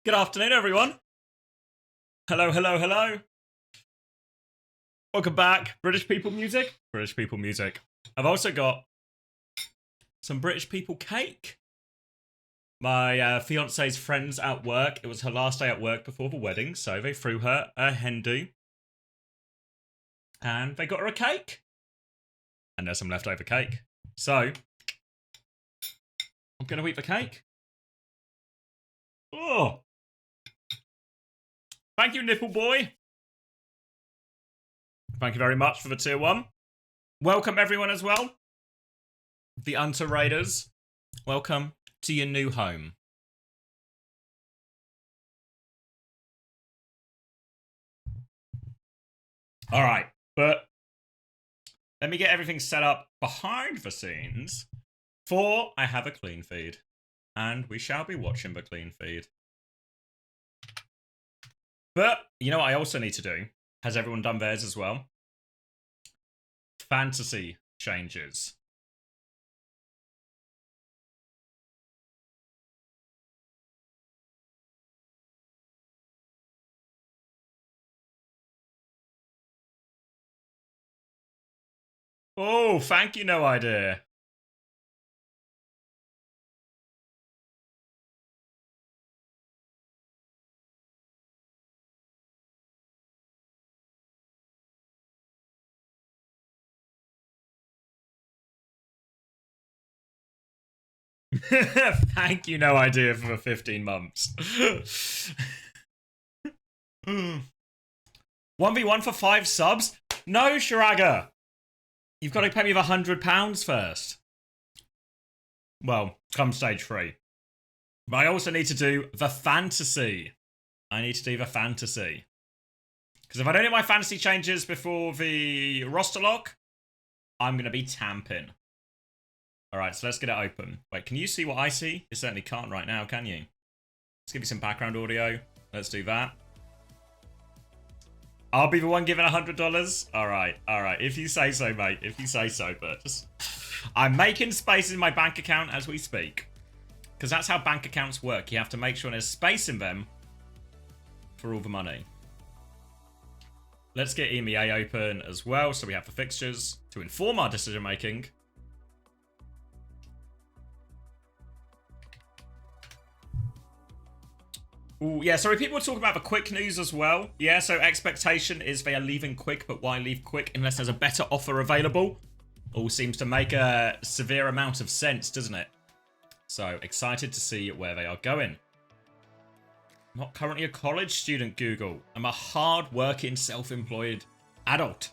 Good afternoon, everyone. Hello, hello, hello. Welcome back. British people music. British people music. I've also got some British people cake. My fiance's friends at work. It was her last day at work before the wedding, so they threw her a hen do. And they got her a cake. And there's some leftover cake. So, I'm going to eat the cake. Oh. Thank you, Nipple Boy. Thank you very much for the tier 1. Welcome, everyone, as well. The Unter Raiders. Welcome to your new home. All right, but let me get everything set up behind the scenes, for I have a clean feed, and we shall be watching the clean feed. But, you know what I also need to do? Has everyone done theirs as well? Fantasy changes. Oh, thank you, no idea. Thank you, no idea, for the 15 months. 1v1 for 5 subs? No, Shiraga! You've got to pay me the £100 first. Well, come stage 3. But I also need to do the fantasy. I need to do the fantasy. Because if I don't get my fantasy changes before the roster lock, I'm going to be tamping. Alright, so let's get it open. Wait, can you see what I see? You certainly can't right now, can you? Let's give you some background audio. Let's do that. I'll be the one giving $100. Alright. If you say so, mate. If you say so, but just... I'm making space in my bank account as we speak. Because that's how bank accounts work. You have to make sure there's space in them for all the money. Let's get EMEA open as well, so we have the fixtures to inform our decision making. Ooh, yeah, sorry, people were talking about the quick news as well. Yeah, so expectation is they are leaving quick, but why leave quick unless there's a better offer available? All seems to make a severe amount of sense, doesn't it? So, excited to see where they are going. Not currently a college student, Google. I'm a hard-working, self-employed adult.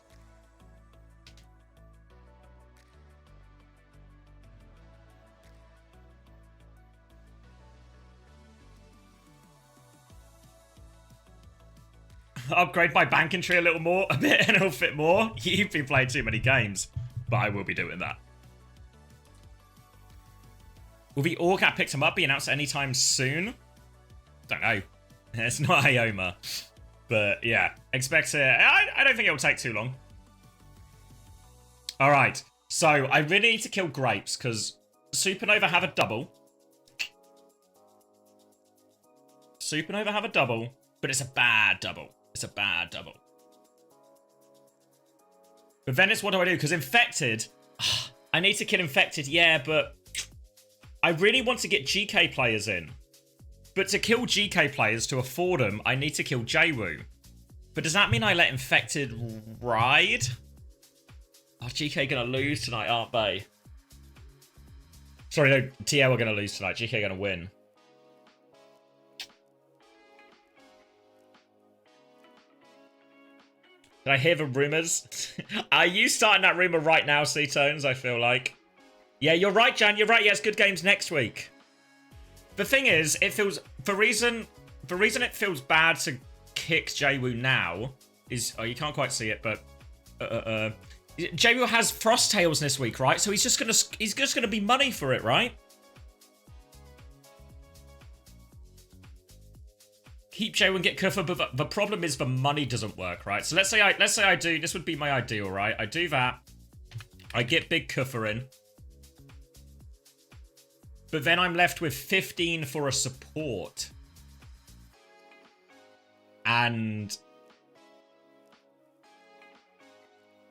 Upgrade my banking tree a little more, a bit, and it'll fit more. You've been playing too many games, but I will be doing that. Will the org that picked him up be announced anytime soon? Don't know. It's not Ioma. But yeah, expect it. I don't think it will take too long. Alright, so I really need to kill Grapes, because Supernova have a double. Supernova have a double, but it's a bad double. It's a bad double. But then it's what do I do? Because Infected... I need to kill Infected, yeah, but... I really want to get GK players in. But to kill GK players, to afford them, I need to kill JWoo. But does that mean I let Infected ride? Oh, GK gonna lose tonight, aren't they? Sorry, no, TL are gonna lose tonight. GK gonna win. Did I hear the rumors? Are you starting that rumor right now, C-Tones, I feel like? Yeah, you're right, Jan. You're right. Yes, good games next week. The thing is, it feels... The reason it feels bad to kick JWoo now is... Oh, you can't quite see it, but... JWoo has Frost Tails this week, right? So he's just gonna be money for it, right? Keep JWoo and get Kuffer, but the problem is the money doesn't work, right? So let's say I do... This would be my ideal, right? I do that. I get Big Kuffer in. But then I'm left with 15 for a support. And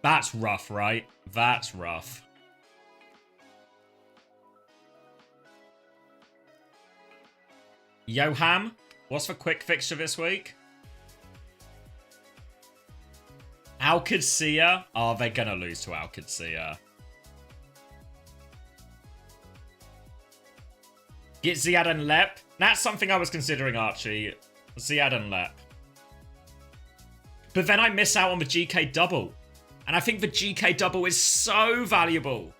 that's rough, right? That's rough. Yoham, what's the quick fixture this week? OWCS. Oh, they're gonna lose to OWCS. Get Ziad and Lep. That's something I was considering, Archie. Ziad and Lep. But then I miss out on the GK double. And I think the GK double is so valuable.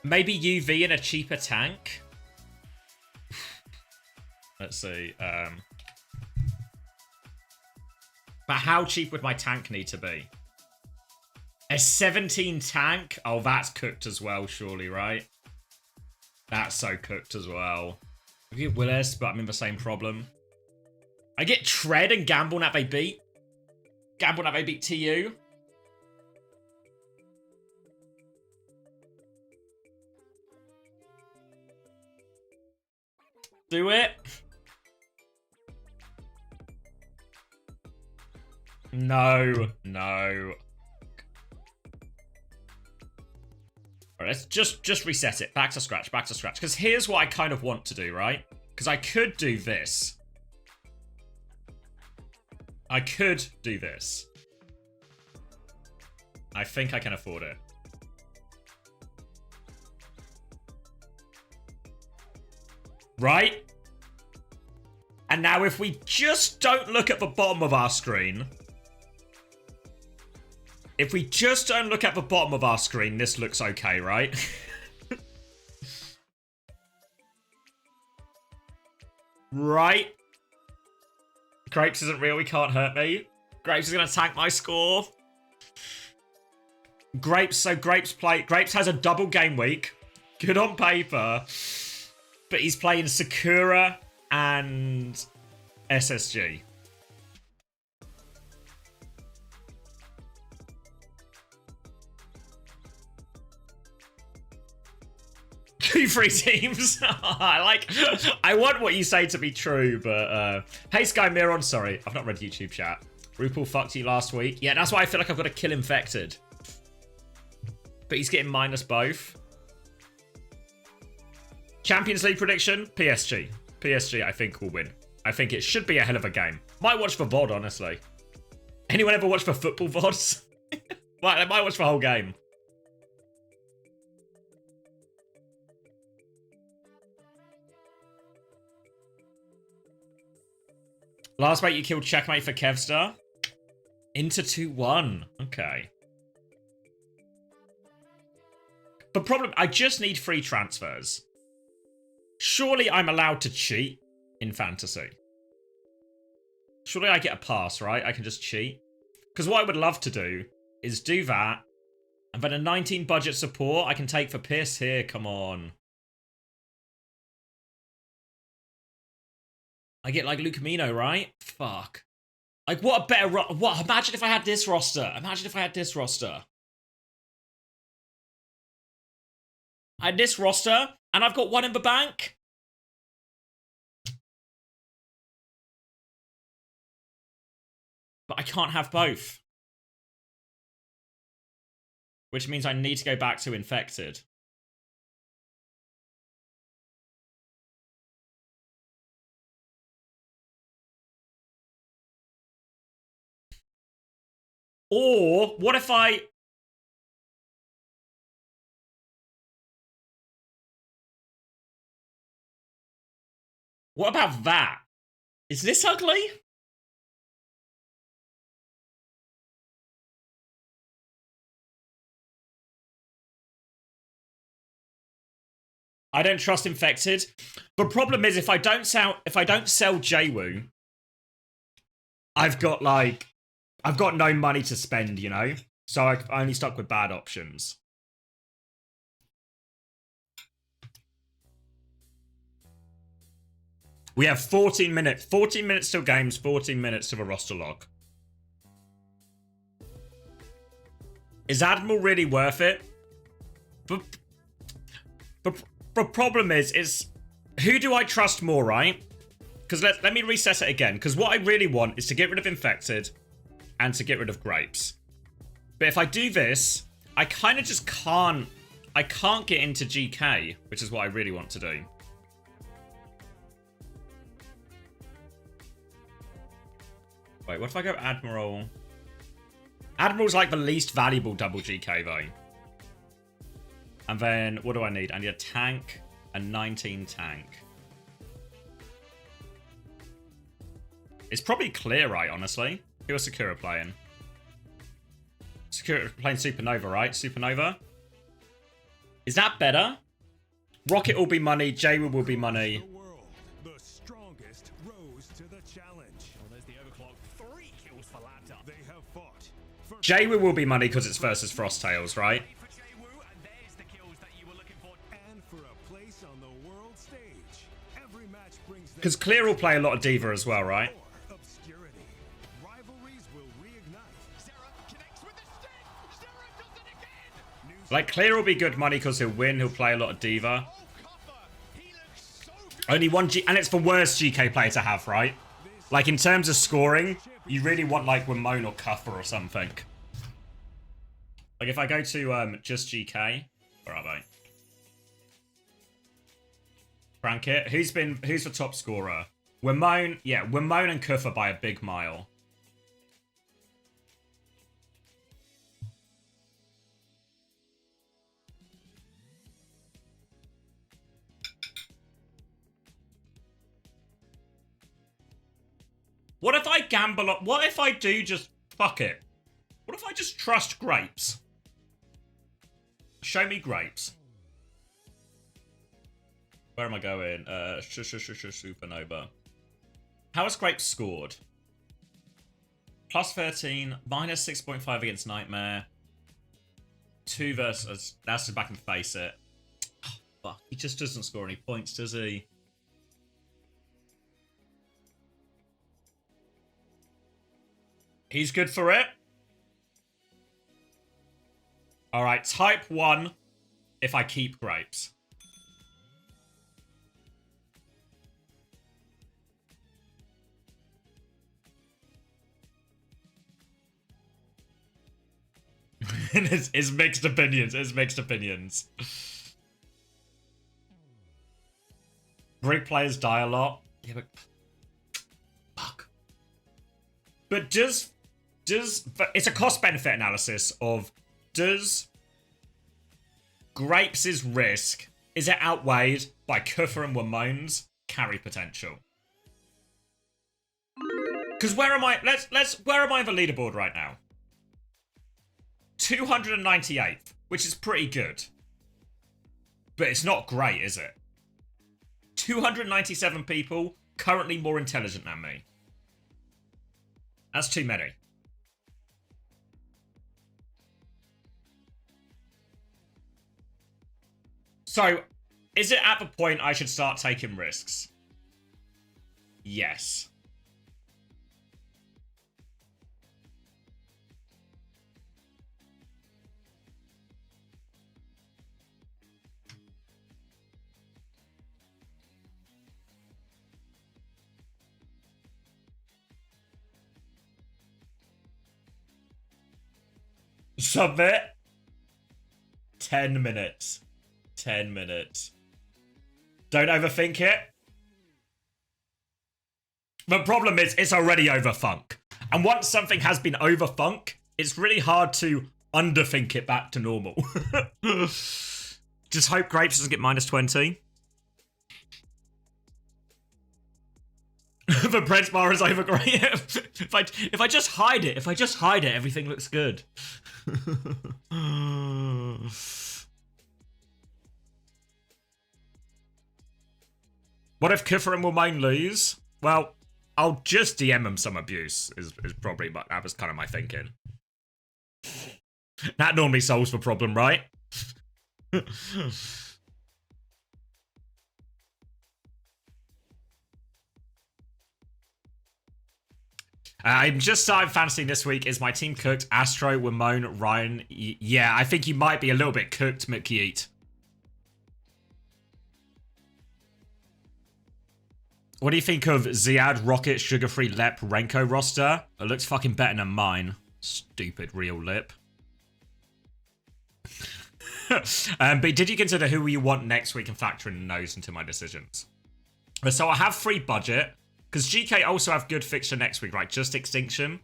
Maybe UV in a cheaper tank. Let's see. But how cheap would my tank need to be? A 17 tank? Oh, that's cooked as well, surely, right? That's so cooked as well. I get Willis, but I'm in the same problem. I get Tread and Gamble now they beat. Gamble now they beat TU. Do it. No. Alright, let's just reset it. Back to scratch. Because here's what I kind of want to do, right? Because I could do this. I think I can afford it. Right? And now if we just don't look at the bottom of our screen... If we just don't look at the bottom of our screen, this looks okay, right? Right? Grapes isn't real, he can't hurt me. Grapes is gonna tank my score. Grapes has a double game week. Good on paper. But he's playing Sakura and SSG. Two free teams. I want what you say to be true, but hey Sky Miron, sorry, I've not read YouTube chat. RuPaul fucked you last week. Yeah, that's why I feel like I've got to kill Infected. But he's getting minus both. Champions League prediction, PSG. PSG, I think, will win. I think it should be a hell of a game. Might watch for VOD, honestly. Anyone ever watch for football VODs? I might watch the whole game. Last mate you killed checkmate for Kevstar. Into 2-1. Okay. The problem, I just need free transfers. Surely I'm allowed to cheat in fantasy. Surely I get a pass, right? I can just cheat. Because what I would love to do is do that. And then a 19 budget support I can take for piss here. Come on. I get like Luke Mino, right? Fuck. Like what a better... What? Imagine if I had this roster. I had this roster, and I've got one in the bank. But I can't have both. Which means I need to go back to Infected. Or, what if I... What about that? Is this ugly? I don't trust Infected. The problem is if I don't sell Jwoo, I've got no money to spend, you know? So I only stuck with bad options. We have 14 minutes. 14 minutes till games, 14 minutes to the roster log. Is Admiral really worth it? But The problem is who do I trust more, right? Because let me reset it again. Because what I really want is to get rid of Infected and to get rid of Grapes. But if I do this, I kind of just can't. I can't get into GK, which is what I really want to do. Wait, what if I go Admiral? Admiral's like the least valuable double GK though. And then, what do I need? I need a tank, a 19 tank. It's probably clear, right, honestly? Who is Sakura playing? Sakura playing Supernova, right? Supernova? Is that better? Rocket will be money, J-Will will be money. The strongest rose to the challenge. Well, there's the overclock. 3 kills for Laptop. They have fought. J-Will will be money because it's versus Frosttails, right? And for a place on the world stage. Every match brings because Clear will play a lot of D.Va as well, right? Obscurity. Rivalries will reignite. Sarah connects with the stick. Sarah does it again. Like, Clear will be good money because he'll win. He'll play a lot of D.Va. Only one G... And it's the worst GK player to have, right? Like, in terms of scoring, you really want, like, Ramon or Cuffer or something. Like, if I go to just GK... Where are they? Crank it. Who's the top scorer? Ramon... Yeah, Ramon and Cuffer by a big mile. What if I gamble up? What if I do just fuck it? What if I just trust Grapes? Show me Grapes. Where am I going? Supernova. How has Grapes scored? Plus 13, minus 6.5 against Nightmare. 2 versus... That's just back and face it. Oh, fuck. He just doesn't score any points, does he? He's good for it. Alright, type 1 if I keep Grapes. It's mixed opinions. It's mixed opinions. Great players die a lot. Yeah, but... Fuck. But does... It's a cost-benefit analysis of... Does... Grapes' risk... Is it outweighed by Kuffer and Ramon's carry potential? Because where am I... Where am I on the leaderboard right now? 298th, which is pretty good. But it's not great, is it? 297 people currently more intelligent than me. That's too many. So, is it at the point I should start taking risks? Yes. Submit. 10 minutes. 10 minutes. Don't overthink it. The problem is, it's already overthunk. And once something has been overthunk, it's really hard to underthink it back to normal. Just hope Grapes doesn't get minus 20. The Prince bar is over great. if I just hide it, everything looks good. What if Kuffer and Wilmone lose? Well, I'll just DM him some abuse, is probably, but that was kind of my thinking. That normally solves the problem, right? I'm just starting fantasy this week. Is my team cooked? Astro, Wimone, Ryan. Yeah, I think you might be a little bit cooked, McYeet. What do you think of Ziad, Rocket, Sugar-Free, Lep, Renko roster? It looks fucking better than mine. Stupid real lip. But did you consider who you want next week and factor in those into my decisions? So I have free budget, because GK also have good fixture next week, right? Just Extinction.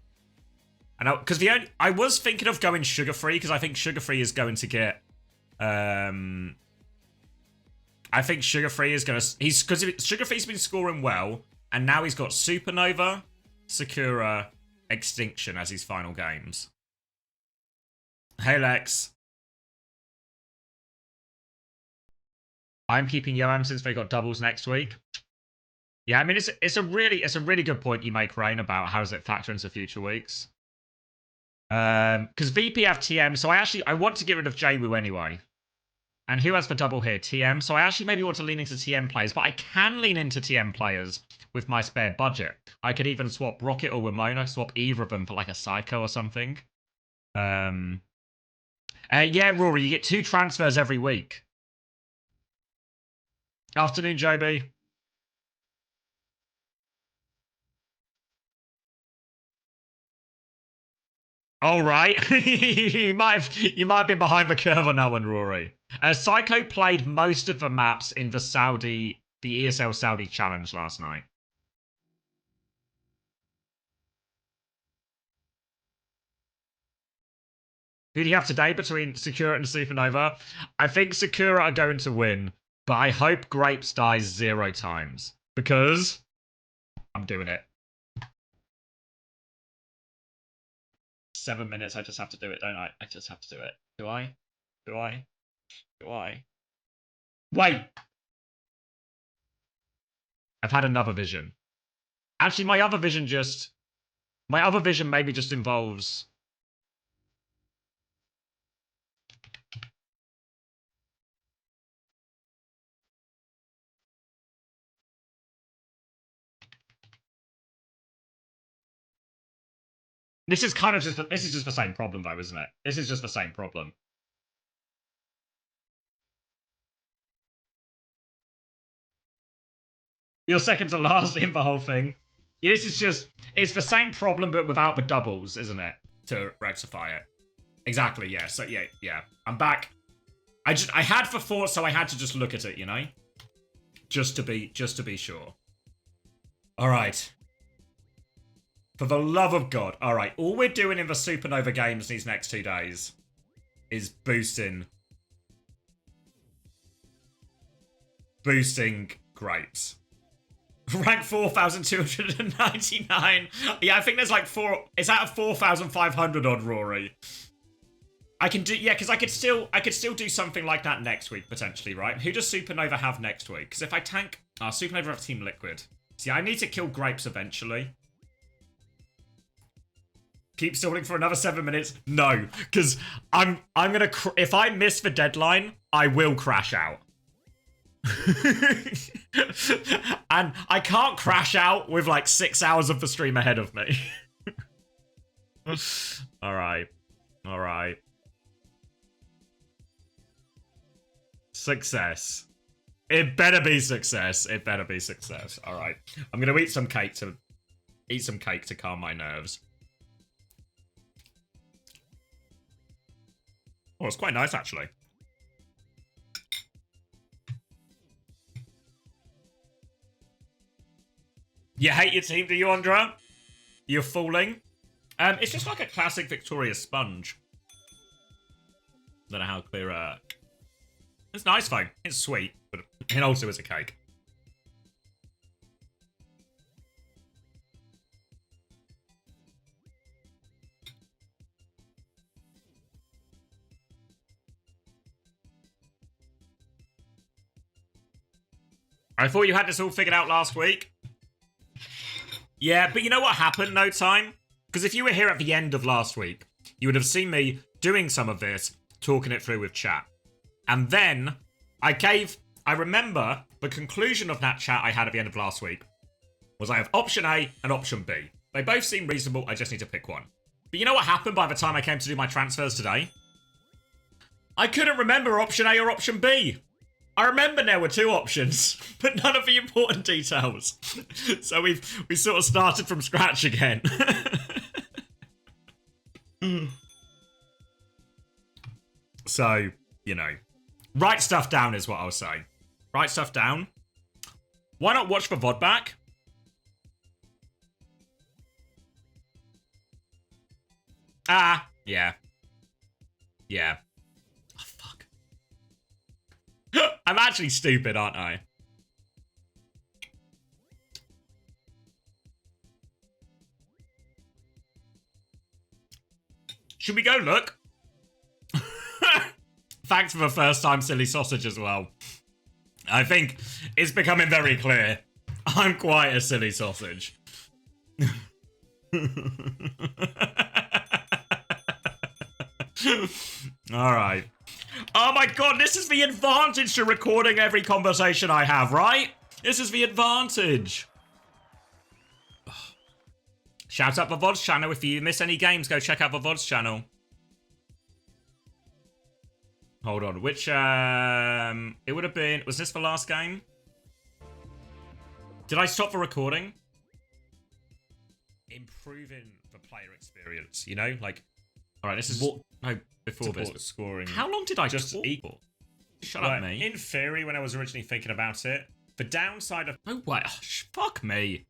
And because I was thinking of going Sugar-Free, because I think Sugar-Free is going to get... I think Sugar-Free is going to... Because Sugar-Free's been scoring well, and now he's got Supernova, Sakura, Extinction as his final games. Hey, Lex. I'm keeping Yoam since they got doubles next week. Yeah, I mean, it's a really good point you make, Rain, about how does it factor into future weeks. Because VP have TM, so I want to get rid of Jwoo anyway. And who has the double here? TM. So I actually maybe want to lean into TM players, but I can lean into TM players with my spare budget. I could even swap Rocket or Ramona, swap either of them for like a Psycho or something. Yeah, Rory, you get 2 transfers every week. Afternoon, JB. All right. you might have been behind the curve on that one, Rory. Psycho played most of the maps in the ESL Saudi Challenge last night. Who do you have today between Sakura and Supernova? I think Sakura are going to win, but I hope Grapes dies 0 times. Because I'm doing it. 7 minutes, I just have to do it, don't I? I just have to do it. Do I? Do I? Do I? Wait! I've had another vision. Actually, my other vision maybe just involves... This is just the same problem though, isn't it? This is just the same problem. You're second to last in the whole thing. Yeah, it's the same problem but without the doubles, isn't it? To rectify it. Exactly, yeah. So yeah. I'm back. I had the thought, so I had to just look at it, you know? Just to be sure. Alright. For the love of God. Alright, all we're doing in the Supernova games these next 2 days is boosting grapes. Rank 4,299. Yeah, I think there's like it's out of 4,500 odd, Rory. I can do, yeah, because I could still do something like that next week, potentially, right? Who does Supernova have next week? Because if I tank... Supernova have Team Liquid. See, I need to kill grapes eventually. Keep stalling for another 7 minutes? No, because I'm gonna... If I miss the deadline, I will crash out. And I can't crash out with like 6 hours of the stream ahead of me. Alright. Success. It better be success. Alright. I'm gonna eat some cake to calm my nerves. Oh, it's quite nice, actually. You hate your team, do you, Andra? You're fooling. It's just like a classic Victoria sponge. Don't know how clear. It's nice, though. It's sweet, but it also is a cake. I thought you had this all figured out last week. Yeah, but you know what happened, No Time? Because if you were here at the end of last week, you would have seen me doing some of this, talking it through with chat. And then I remember the conclusion of that chat I had at the end of last week was I have option A and option B. They both seem reasonable, I just need to pick one. But you know what happened by the time I came to do my transfers today? I couldn't remember option A or option B. I remember there were 2 options, but none of the important details. So we sort of started from scratch again. So, you know, write stuff down is what I'll say. Write stuff down. Why not watch the VOD back? Ah, yeah. Yeah. Oh, fuck. I'm actually stupid, aren't I? Should we go look? Thanks for the first time silly sausage as well. I think it's becoming very clear. I'm quite a silly sausage. Alright. Oh my god, this is the advantage to recording every conversation I have, right? This is the advantage. Shout out the VODs channel. If you miss any games, go check out the VODs channel. Hold on, which, it would have been, was this the last game? Did I stop the recording? Improving the player experience, you know? Like, alright, this is, no, before this. Scoring. How long did I just talk? equal? Shut up, Like, me. in theory, when I was originally thinking about it, the downside of... No way, fuck me.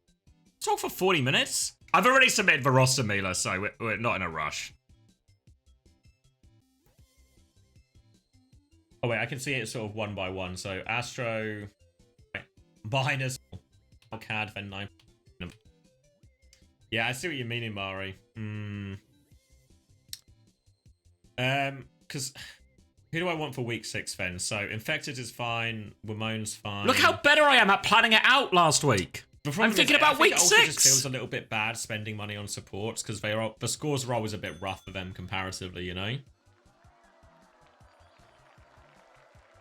Talk for 40 minutes? I've already submitted the roster, Mila, so we're not in a rush. Oh wait, I can see it sort of 1 by 1. So Astro, behind us, CAD, then 9. Yeah, I see what you mean, Mari. Because who do I want for week 6 then? So Infected is fine, Ramon's fine. Look how better I am at planning it out last week. I'm thinking about week 6. It just feels a little bit bad spending money on supports because the scores are always a bit rough for them comparatively, you know.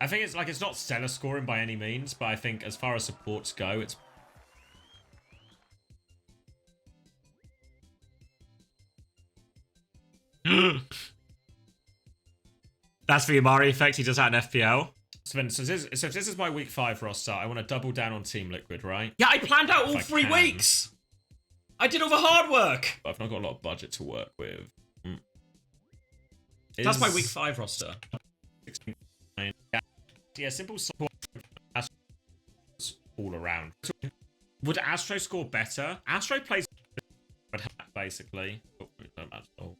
I think it's not stellar scoring by any means, but I think as far as supports go, it's... That's the Amari effect he does out in FPL. So if this is my week 5 roster, I want to double down on Team Liquid, right? Yeah, I planned out all I 3 can. weeks. I did all the hard work. But I've not got a lot of budget to work with. That's my week 5 roster. Yeah, simple support all around. Would Astro score better? Astro plays basically. Oh.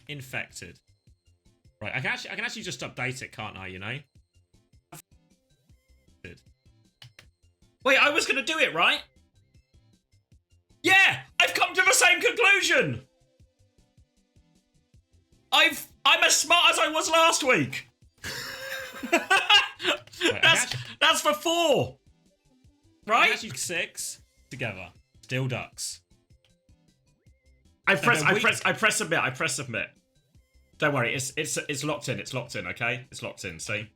Infected. Right, I can actually just update it, can't I, you know? Wait, I was going to do it, right? Yeah, I've come to the same conclusion. I'm as smart as I was last week. Right, that's for 4. Right? Actually 6 together. Still ducks. I press submit. Don't worry, it's locked in. It's locked in, okay? It's locked in, see?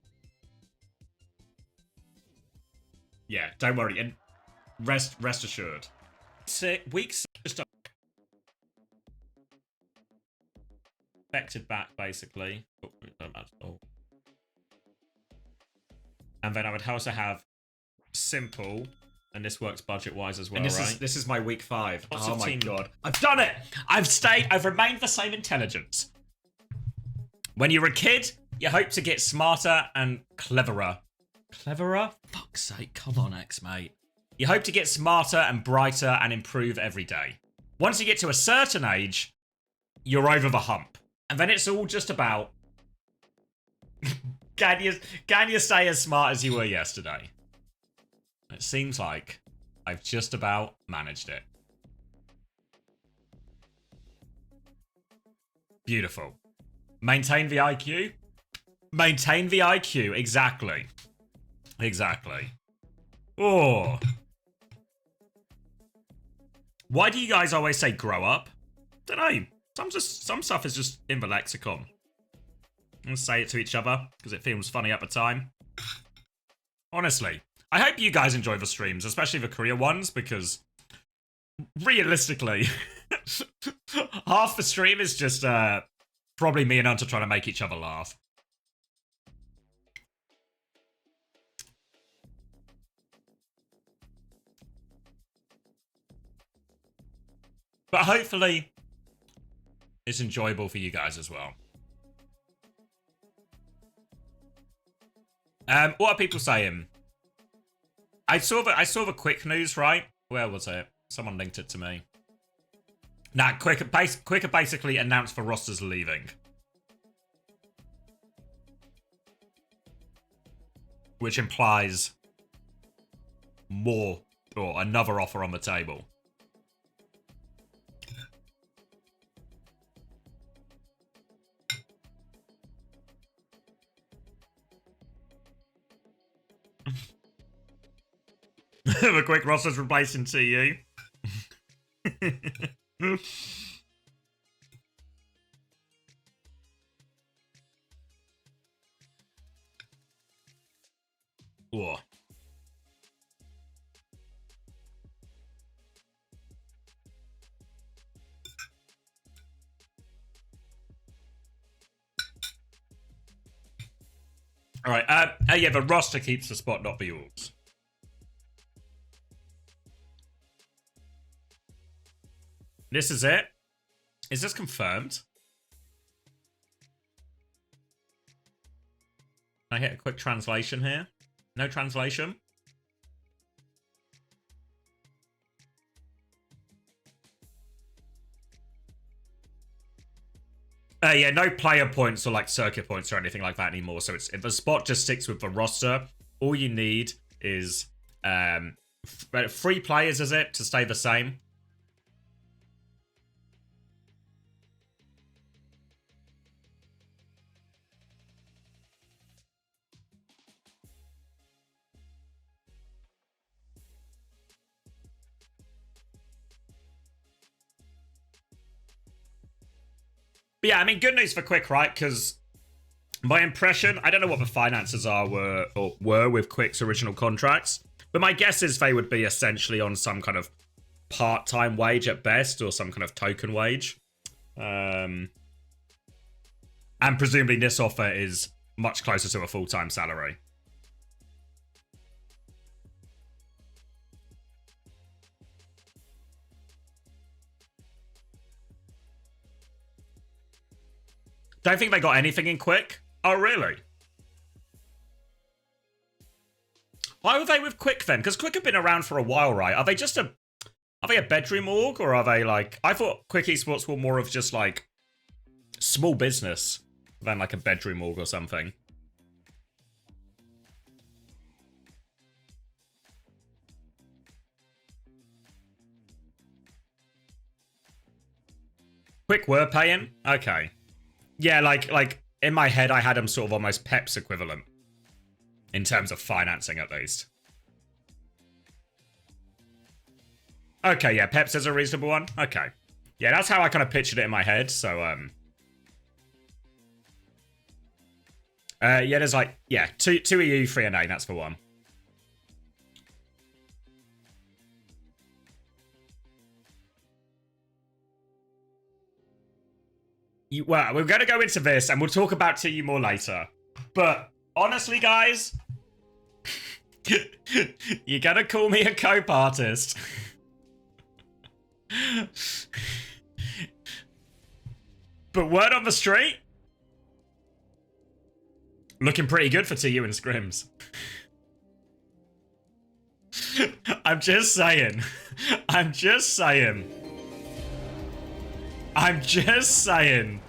Yeah, don't worry. And rest assured. Week 6 just affected back basically. Oh. And then I would also have simple, and this works budget-wise as well, And right? this is my week 5. Lots Oh of my team- god. I've done it! I've remained the same intelligence. When you're a kid, you hope to get smarter and cleverer. Cleverer? Fuck's sake, come on, mate. You hope to get smarter and brighter and improve every day. Once you get to a certain age, you're over the hump. And then it's all just about... Can you stay as smart as you were yesterday? It seems like I've just about managed it. Beautiful. Maintain the IQ? Maintain the IQ, exactly. Exactly. Oh. Why do you guys always say grow up? Don't know. Some stuff is just in the lexicon. Let's say it to each other, because it feels funny at the time. Honestly. I hope you guys enjoy the streams, especially the Korea ones, because realistically, half the stream is just probably me and Hunter trying to make each other laugh. But hopefully, it's enjoyable for you guys as well. What are people saying? I saw the quick news, right? Where was it? Someone linked it to me. Nah, Quicker basically announced the roster's leaving. Which implies more, or another offer on the table. The quick roster's replacing TU. Whoa. All right. Yeah, the roster keeps the spot, not the orgs. This is it. Is this confirmed? Can I hit a quick translation here? No translation? Yeah, no player points or like circuit points or anything like that anymore. So it's if the spot just sticks with the roster, all you need is 3 players, is it, to stay the same? But yeah, I mean, good news for Quick, right? Because my impression, I don't know what the finances were with Quick's original contracts, but my guess is they would be essentially on some kind of part-time wage at best, or some kind of token wage. And presumably this offer is much closer to a full-time salary. Don't think they got anything in Quick. Oh, really? Why were they with Quick then? Because Quick have been around for a while, right? Are they just a... Are they a bedroom org, or are they like... I thought Quick Esports were more of just like... small business than like a bedroom org or something. Quick were paying? Okay. Yeah, like in my head, I had them sort of almost Pep's equivalent in terms of financing, at least. Okay, yeah, Pep's is a reasonable one. Okay, yeah, that's how I kind of pictured it in my head. So, yeah, there's like, yeah, two EU, 3 and A. That's for one. Well, we're going to go into this, and we'll talk about TU more later. But honestly, guys, you're going to call me a cope artist. But word on the street, looking pretty good for TU and scrims. I'm just saying. I'm just saying. I'm just saying.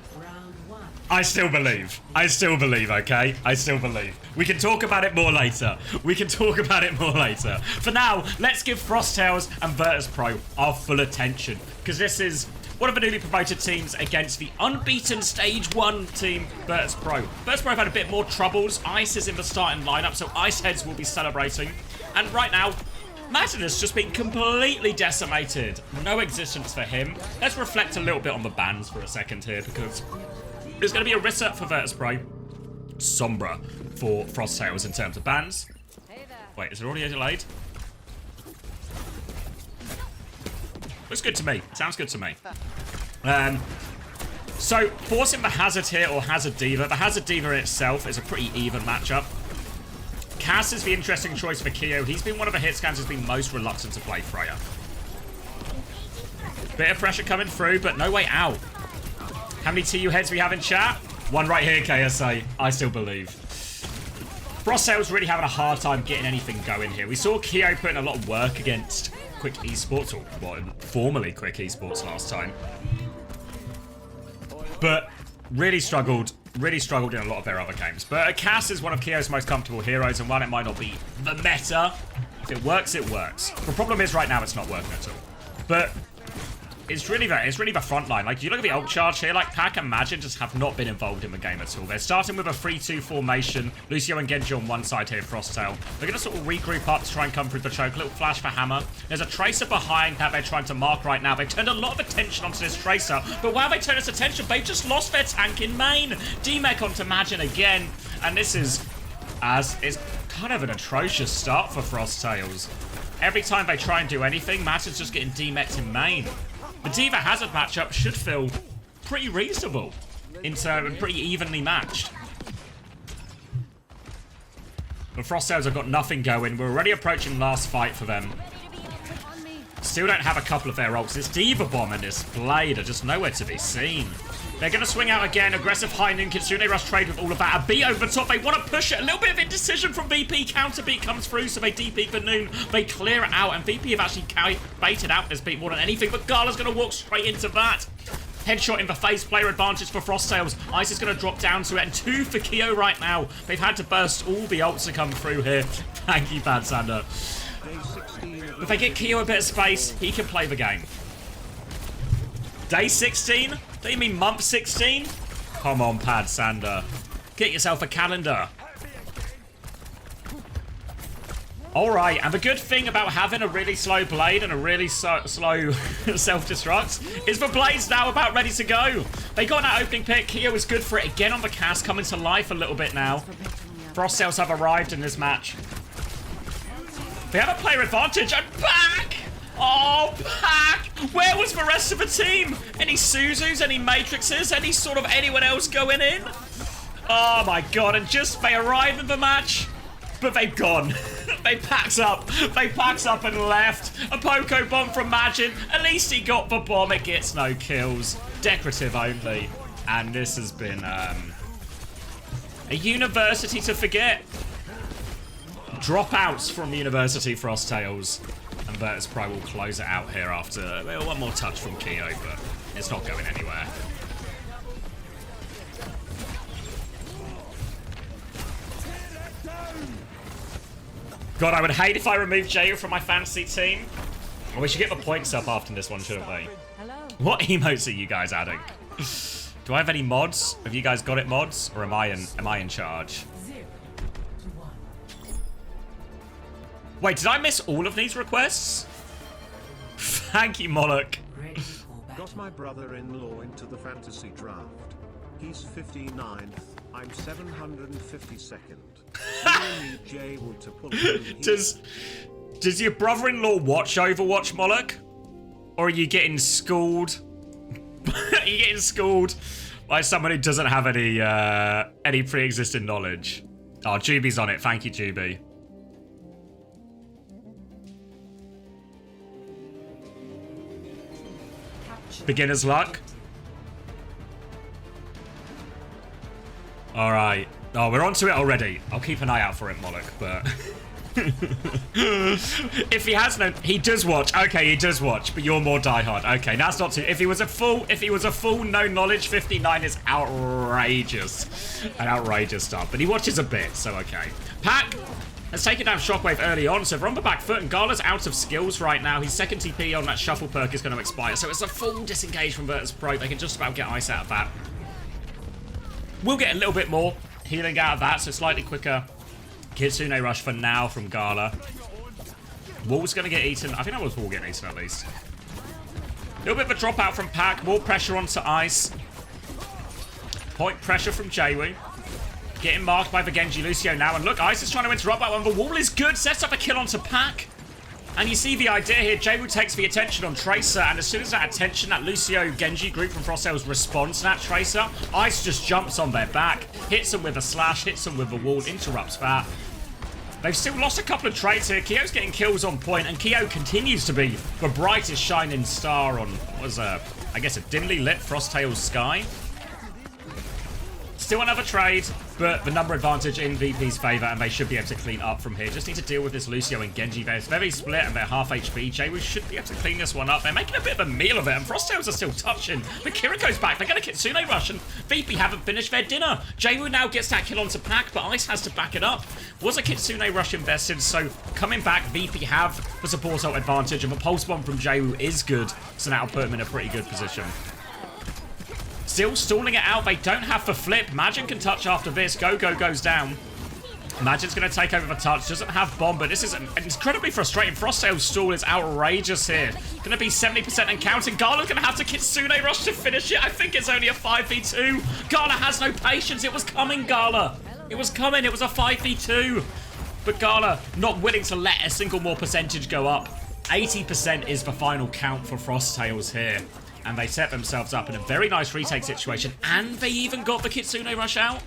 I still believe. I still believe, okay? I still believe. We can talk about it more later. We can talk about it more later. For now, let's give Frosttails and Virtus Pro our full attention, because this is one of the newly promoted teams against the unbeaten Stage 1 team, Virtus Pro. Virtus Pro have had a bit more troubles. Ice is in the starting lineup, so Ice Heads will be celebrating. And right now, Madden has just been completely decimated. No existence for him. Let's reflect a little bit on the bans for a second here, because there's going to be Orisa for Virtus Pro, Sombra for Frosttails in terms of bans. Wait, is it already delayed? Looks good to me. Sounds good to me. So, forcing the Hazard here or Hazard Diva. The Hazard Diva itself is a pretty even matchup. Cass is the interesting choice for Keo. He's been one of the hit scans who's been most reluctant to play Freya. Bit of pressure coming through, but no way out. How many TU heads we have in chat? One right here, KSA. I still believe. Frostsail's really having a hard time getting anything going here. We saw Keo putting a lot of work against Quick Esports, or well, formerly Quick Esports last time. But really struggled in a lot of their other games. But Cass is one of Keo's most comfortable heroes, and while it might not be the meta, if it works, it works. The problem is right now it's not working at all. But it's really the front line. Like, you look at the ult charge here, like, Pac and Magin just have not been involved in the game at all. They're starting with a 3-2 formation. Lucio and Genji on one side here, Frosttail. They're going to sort of regroup up to try and come through the choke. A little flash for Hammer. There's a Tracer behind that they're trying to mark right now. They've turned a lot of attention onto this Tracer, but while they turn its attention, they've just lost their tank in main. D-Mech onto Magin again, and this is kind of an atrocious start for Frosttails. Every time they try and do anything, Magin's just getting D-Mech'd in main. The D.Va Hazard matchup should feel pretty reasonable, pretty evenly matched. The Frosttails have got nothing going. We're already approaching last fight for them. Still don't have a couple of their ults. This D.Va Bomb and this Blade are just nowhere to be seen. They're going to swing out again. Aggressive high noon. Kitsune Rush trade with all of that. A beat over the top. They want to push it. A little bit of indecision from VP. Counter beat comes through, so they DP for noon. They clear it out, and VP have actually baited out this beat more than anything, but Gala's going to walk straight into that. Headshot in the face. Player advantage for Frosttails. Ice is going to drop down to it, and 2 for Keo right now. They've had to burst all the ults to come through here. Thank you, Bad Sander. If they get Keo a bit of space, he can play the game. Day 16? Do you mean month 16? Come on, Pad Sander. Get yourself a calendar. Alright, and the good thing about having a really slow Blade and a really slow self-destruct is the Blade's now about ready to go. They got that opening pick. Keo is good for it again on the cast, coming to life a little bit now. Frosttails have arrived in this match. They have a player advantage, and Pac! Oh, Pac! Where was the rest of the team? Any Suzus, any Matrixes, any sort of anyone else going in? Oh my god, and just they arrive in the match, but they've gone. They packed up and left. A Poco bomb from Magin. At least he got the bomb, it gets no kills. Decorative only. And this has been a university to forget. Dropouts from University Frosttails. And Virtus Pro will close it out here after one more touch from Keo, but it's not going anywhere. God, I would hate if I removed Jayu from my fantasy team. Well, we should get the points up after this one, shouldn't we? Hello. What emotes are you guys adding? Do I have any mods? Have you guys got it, mods? Or am I in charge? 0 to 1. Wait, did I miss all of these requests? Thank you, Moloch. Ready for battle. Got my brother-in-law into the fantasy draft. He's 59th. I'm 752nd. You need Jay Wood to pull him. Does your brother-in-law watch Overwatch, Moloch? Or are you getting schooled? Are you getting schooled by someone who doesn't have any pre-existing knowledge? Oh, Juby's on it. Thank you, Juby. Beginner's luck. All right. Oh, we're onto it already. I'll keep an eye out for it, Moloch, but... If he has no... He does watch. Okay, he does watch, but you're more diehard. Okay, that's not too... If he was a full no knowledge, 59 is outrageous. An outrageous start. But he watches a bit, so okay. Pac has taken down Shockwave early on, so they're on the back foot, and Gala's out of skills right now. His second TP on that shuffle perk is going to expire, so it's a full disengage from Virtus Pro. They can just about get ice out of that. We'll get a little bit more healing out of that, so slightly quicker Kitsune rush for now from Gala. Wall's going to get eaten. I think that was Wall getting eaten at least. A little bit of a dropout from Pac. More pressure onto Ice. Point pressure from Jaywoo. Getting marked by the Genji Lucio now. And look, Ice is trying to interrupt that one. The Wall is good. Sets up a kill onto Pac. And you see the idea here. Jaywoo takes the attention on Tracer. And as soon as that attention, that Lucio Genji group from Frosttails responds to that Tracer, Ice just jumps on their back. Hits them with a slash. Hits them with a wall. Interrupts that. They've still lost a couple of trades here. Keo's getting kills on point, and Keo continues to be the brightest shining star on what was I guess a dimly lit Frosttail's sky. Still another trade, but the number advantage in VP's favour, and they should be able to clean up from here. Just need to deal with this Lucio and Genji. They're very split, and they're half HP. Jaywu should be able to clean this one up. They're making a bit of a meal of it, and Frosttails are still touching. But Kiriko's back. They're going to Kitsune rush, and VP haven't finished their dinner. Jaywu now gets that kill onto Pac, but Ice has to back it up. Was a Kitsune rush invested, so coming back, VP have the support ult advantage, and the pulse bomb from Jaywu is good, so that'll put him in a pretty good position. Still stalling it out. They don't have the flip. Majin can touch after this. Go-Go goes down. Majin's going to take over the touch. Doesn't have bomb, but this is incredibly frustrating. Frosttail's stall is outrageous here. Going to be 70% and counting. Gala's going to have to Kitsune rush to finish it. I think it's only a 5v2. Gala has no patience. It was coming, Gala. It was coming. It was a 5v2. But Gala not willing to let a single more percentage go up. 80% is the final count for Frosttails here. And they set themselves up in a very nice retake situation. And they even got the Kitsune rush out.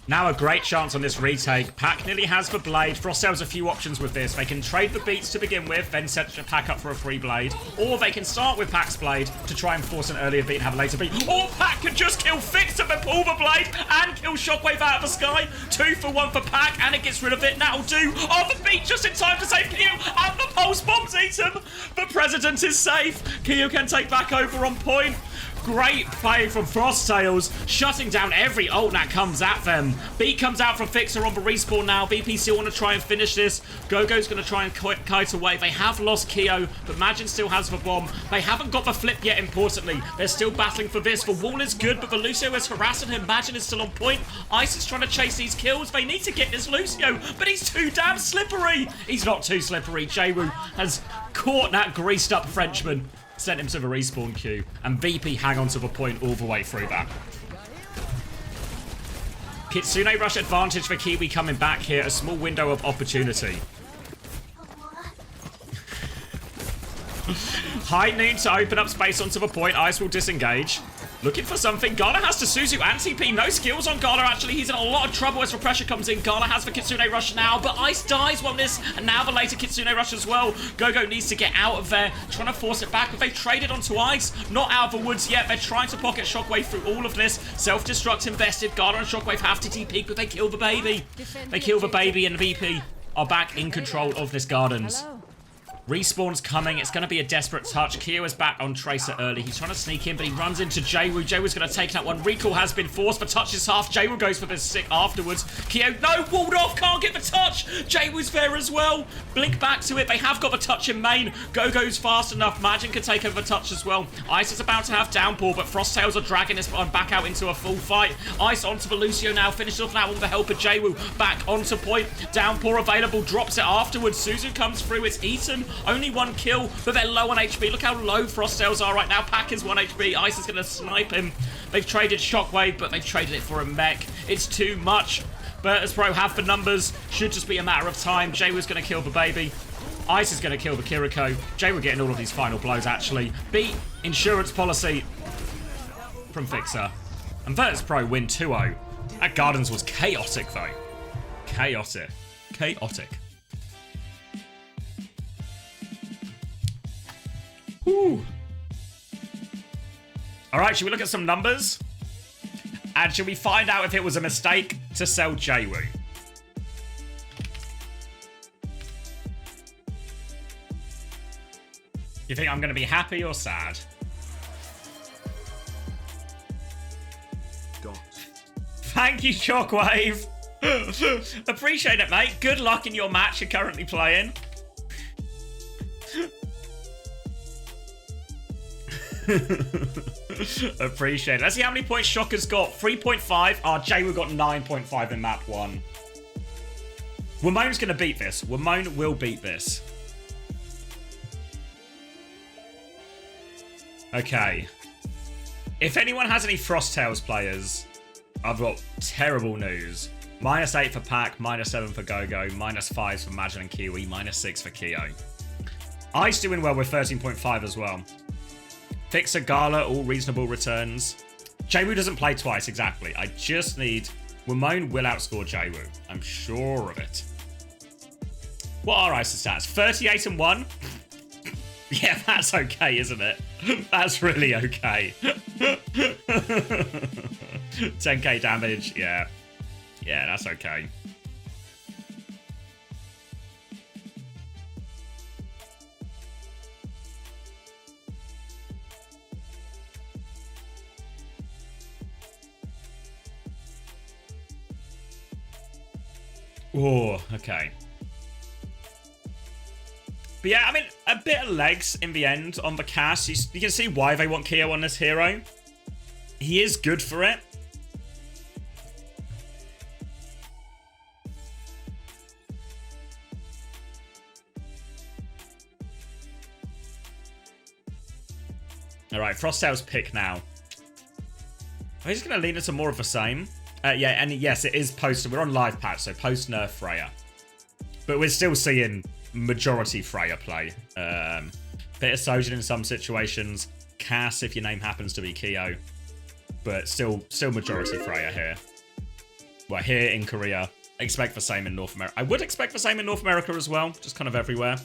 Now a great chance on this retake. Pac nearly has the blade. Frosttails a few options with this. They can trade the beats to begin with, then set Pac up for a free blade. Or they can start with Pac's blade to try and force an earlier beat and have a later beat. Or Pac can just kill Fix and then pull the blade and kill Shockwave out of the sky. 2 for 1 for Pac, and it gets rid of it. That'll do. Oh, the beat just in time to save Keo, and the pulse bombs eat him. The President is safe. Keo can take back over on point. Great play from Frosttails, shutting down every ult that comes at them. Beat comes out from Fixer on the respawn now. VP still want to try and finish this. Gogo's going to try and kite away. They have lost Keo, but Majin still has the bomb. They haven't got the flip yet, importantly. They're still battling for this. The wall is good, but the Lucio is harassing him. Majin is still on point. Ice is trying to chase these kills. They need to get this Lucio, but he's too damn slippery. He's not too slippery. Jaywu has caught that greased up Frenchman. Sent him to the respawn queue, and VP hang on to the point all the way through that. Kitsune rush advantage for Kiwi coming back here. A small window of opportunity. High noon to open up space onto the point. Ice will disengage. Looking for something. Gala has to Suzu and TP. No skills on Gala, actually. He's in a lot of trouble as the pressure comes in. Gala has the Kitsune rush now, but Ice dies on this, and now the later Kitsune rush as well. Gogo needs to get out of there, trying to force it back, but they've traded onto Ice. Not out of the woods yet. They're trying to pocket Shockwave through all of this. Self-destruct invested. Gala and Shockwave have to TP, but they kill the baby. They kill the baby, and VP are back in control of this Gardens. Respawn's coming. It's going to be a desperate touch. Keo is back on Tracer early. He's trying to sneak in, but he runs into Jaywu. Jaywu's going to take that one. Recall has been forced. The touch is half. Jaywu goes for the sick afterwards. Keo, no, walled off. Can't get the touch. Jaywu's there as well. Blink back to it. They have got the touch in main. Gogo's fast enough. Majin can take over the touch as well. Ice is about to have downpour, but Frosttails are dragging this one back out into a full fight. Ice onto the Lucio now. Finishes off now with the help of Jaywu. Back onto point. Downpour available. Drops it afterwards. Suzu comes through. It's eaten. Only one kill, but they're low on HP. Look how low Frosttails are right now. Pac is 1 HP. Ice is going to snipe him. They've traded Shockwave, but they've traded it for a mech. It's too much. Virtus Pro have the numbers. Should just be a matter of time. Jaywu's going to kill the baby. Ice is going to kill the Kiriko. Jaywu getting all of these final blows, actually. Beat insurance policy from Fixer. And Virtus Pro win 2-0. That Gardens was chaotic, though. Chaotic. Chaotic. Whew. Alright, should we look at some numbers? And should we find out if it was a mistake to sell Jaywu? You think I'm going to be happy or sad? Dot. Thank you, Shockwave. Appreciate it, mate. Good luck in your match you're currently playing. Appreciate it. Let's see how many points Shocker's got. 3.5. Jaywu got 9.5 in map 1. Wamone's going to beat this. Wamone will beat this. Okay. If anyone has any Frosttails players, I've got terrible news. -8 for Pac, -7 for Gogo, -5 for Majin and Kiwi, -6 for Keo. Ice doing well with 13.5 as well. Fixer, Gala, all reasonable returns. Jaywu doesn't play twice, exactly. I just need Wimone will outscore Jaewoo. I'm sure of it. What are ISA stats? 38 and 1? Yeah, that's okay, isn't it? That's really okay. 10k damage, yeah. Yeah, that's okay. Oh, okay. But yeah, I mean, a bit of legs in the end on the cast. You can see why they want Keo on this hero. He is good for it. Alright, Frosttail's pick now. I'm just going to lean into more of the same. Yeah, and yes, it is post. We're on live patch, so post nerf Freya. But we're still seeing majority Freya play. Bit of Sojin in some situations. Cass if your name happens to be Keo. But still majority Freya here. Well, here in Korea. Expect the same in North America. I would expect the same in North America as well. Just kind of everywhere.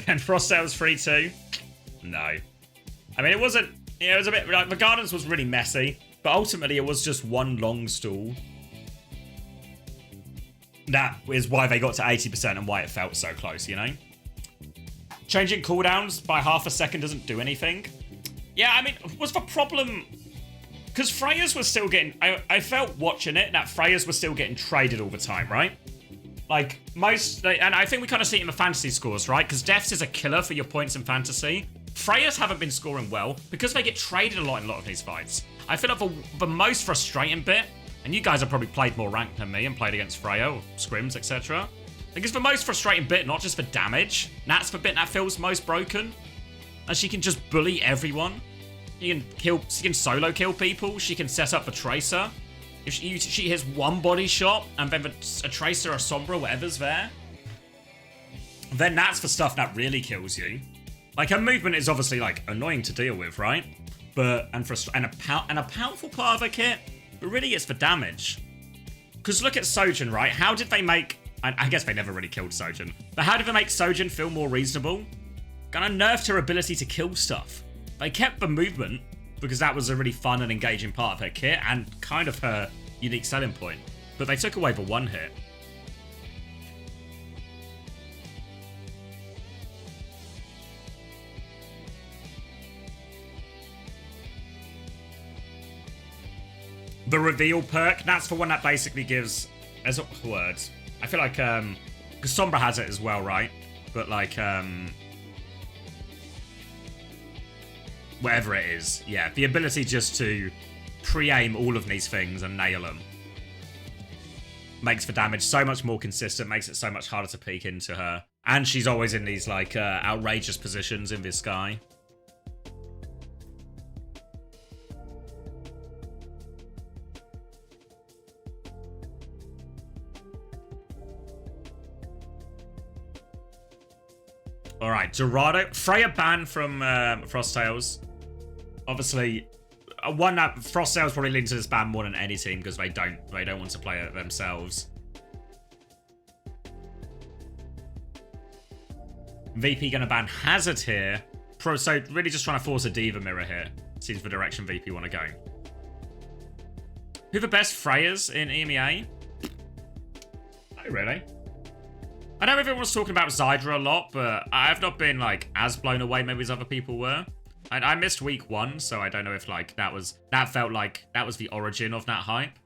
And Frosttail's free too? No. I mean, it wasn't... Yeah, it was a bit... Like, the Gardens was really messy. But ultimately, it was just one long stall. That is why they got to 80% and why it felt so close, you know? Changing cooldowns by half a second doesn't do anything. Yeah, I mean, was the problem... Because Freya's was still getting... I felt watching it that Freya's was still getting traded all the time, right? Like, most... And I think we kind of see it in the fantasy scores, right? Because Deaths is a killer for your points in fantasy. Freya's haven't been scoring well because they get traded a lot in a lot of these fights. I feel like the most frustrating bit, and you guys have probably played more ranked than me and played against Freya or scrims, etc. I think it's the most frustrating bit, not just for damage. That's the bit that feels most broken. And she can just bully everyone. She can solo kill people. She can set up the Tracer. If she hits one body shot and then a Tracer or Sombra, whatever's there, then that's the stuff that really kills you. Like, her movement is obviously, like, annoying to deal with, right? But, and a powerful part of her kit, but really it's for damage. Because look at Sojin, right? How did they make... I guess they never really killed Sojin. But how did they make Sojin feel more reasonable? Kinda nerfed her ability to kill stuff. They kept the movement, because that was a really fun and engaging part of her kit, and kind of her unique selling point. But they took away the one hit. The reveal perk, that's the one that basically gives... As a word. I feel like, because Sombra has it as well, right? But like, whatever it is. Yeah, the ability just to pre-aim all of these things and nail them. Makes the damage so much more consistent, makes it so much harder to peek into her. And she's always in these, like, outrageous positions in this sky. Alright, Dorado. Freya banned from Frosttails. Obviously, one that Frosttails probably leans to this ban more than any team because they don't want to play it themselves. VP gonna ban Hazard here. So really just trying to force a Diva mirror here. Seems the direction VP want to go. Who are the best Freyas in EMEA? Oh, really? I know everyone's talking about Zydra a lot, but I have not been, like, as blown away maybe as other people were. And I missed week 1, so I don't know if, like, that felt like that was the origin of that hype.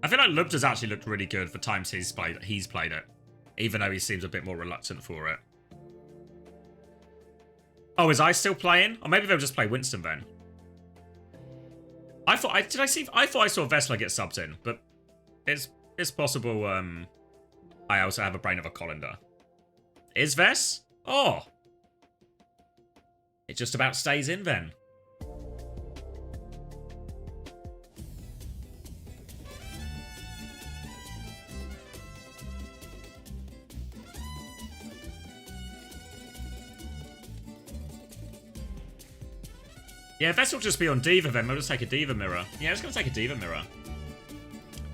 I feel like Lubda's actually looked really good for times he's played it. Even though he seems a bit more reluctant for it. Oh, is I still playing? Or maybe they'll just play Winston then. I thought I saw Vessler get subbed in, but it's possible, I also have a brain of a colander. Is Vess? Oh. It just about stays in then. Yeah, Vess will just be on Diva then. We'll just take a Diva mirror. Yeah, it's going to take a Diva mirror.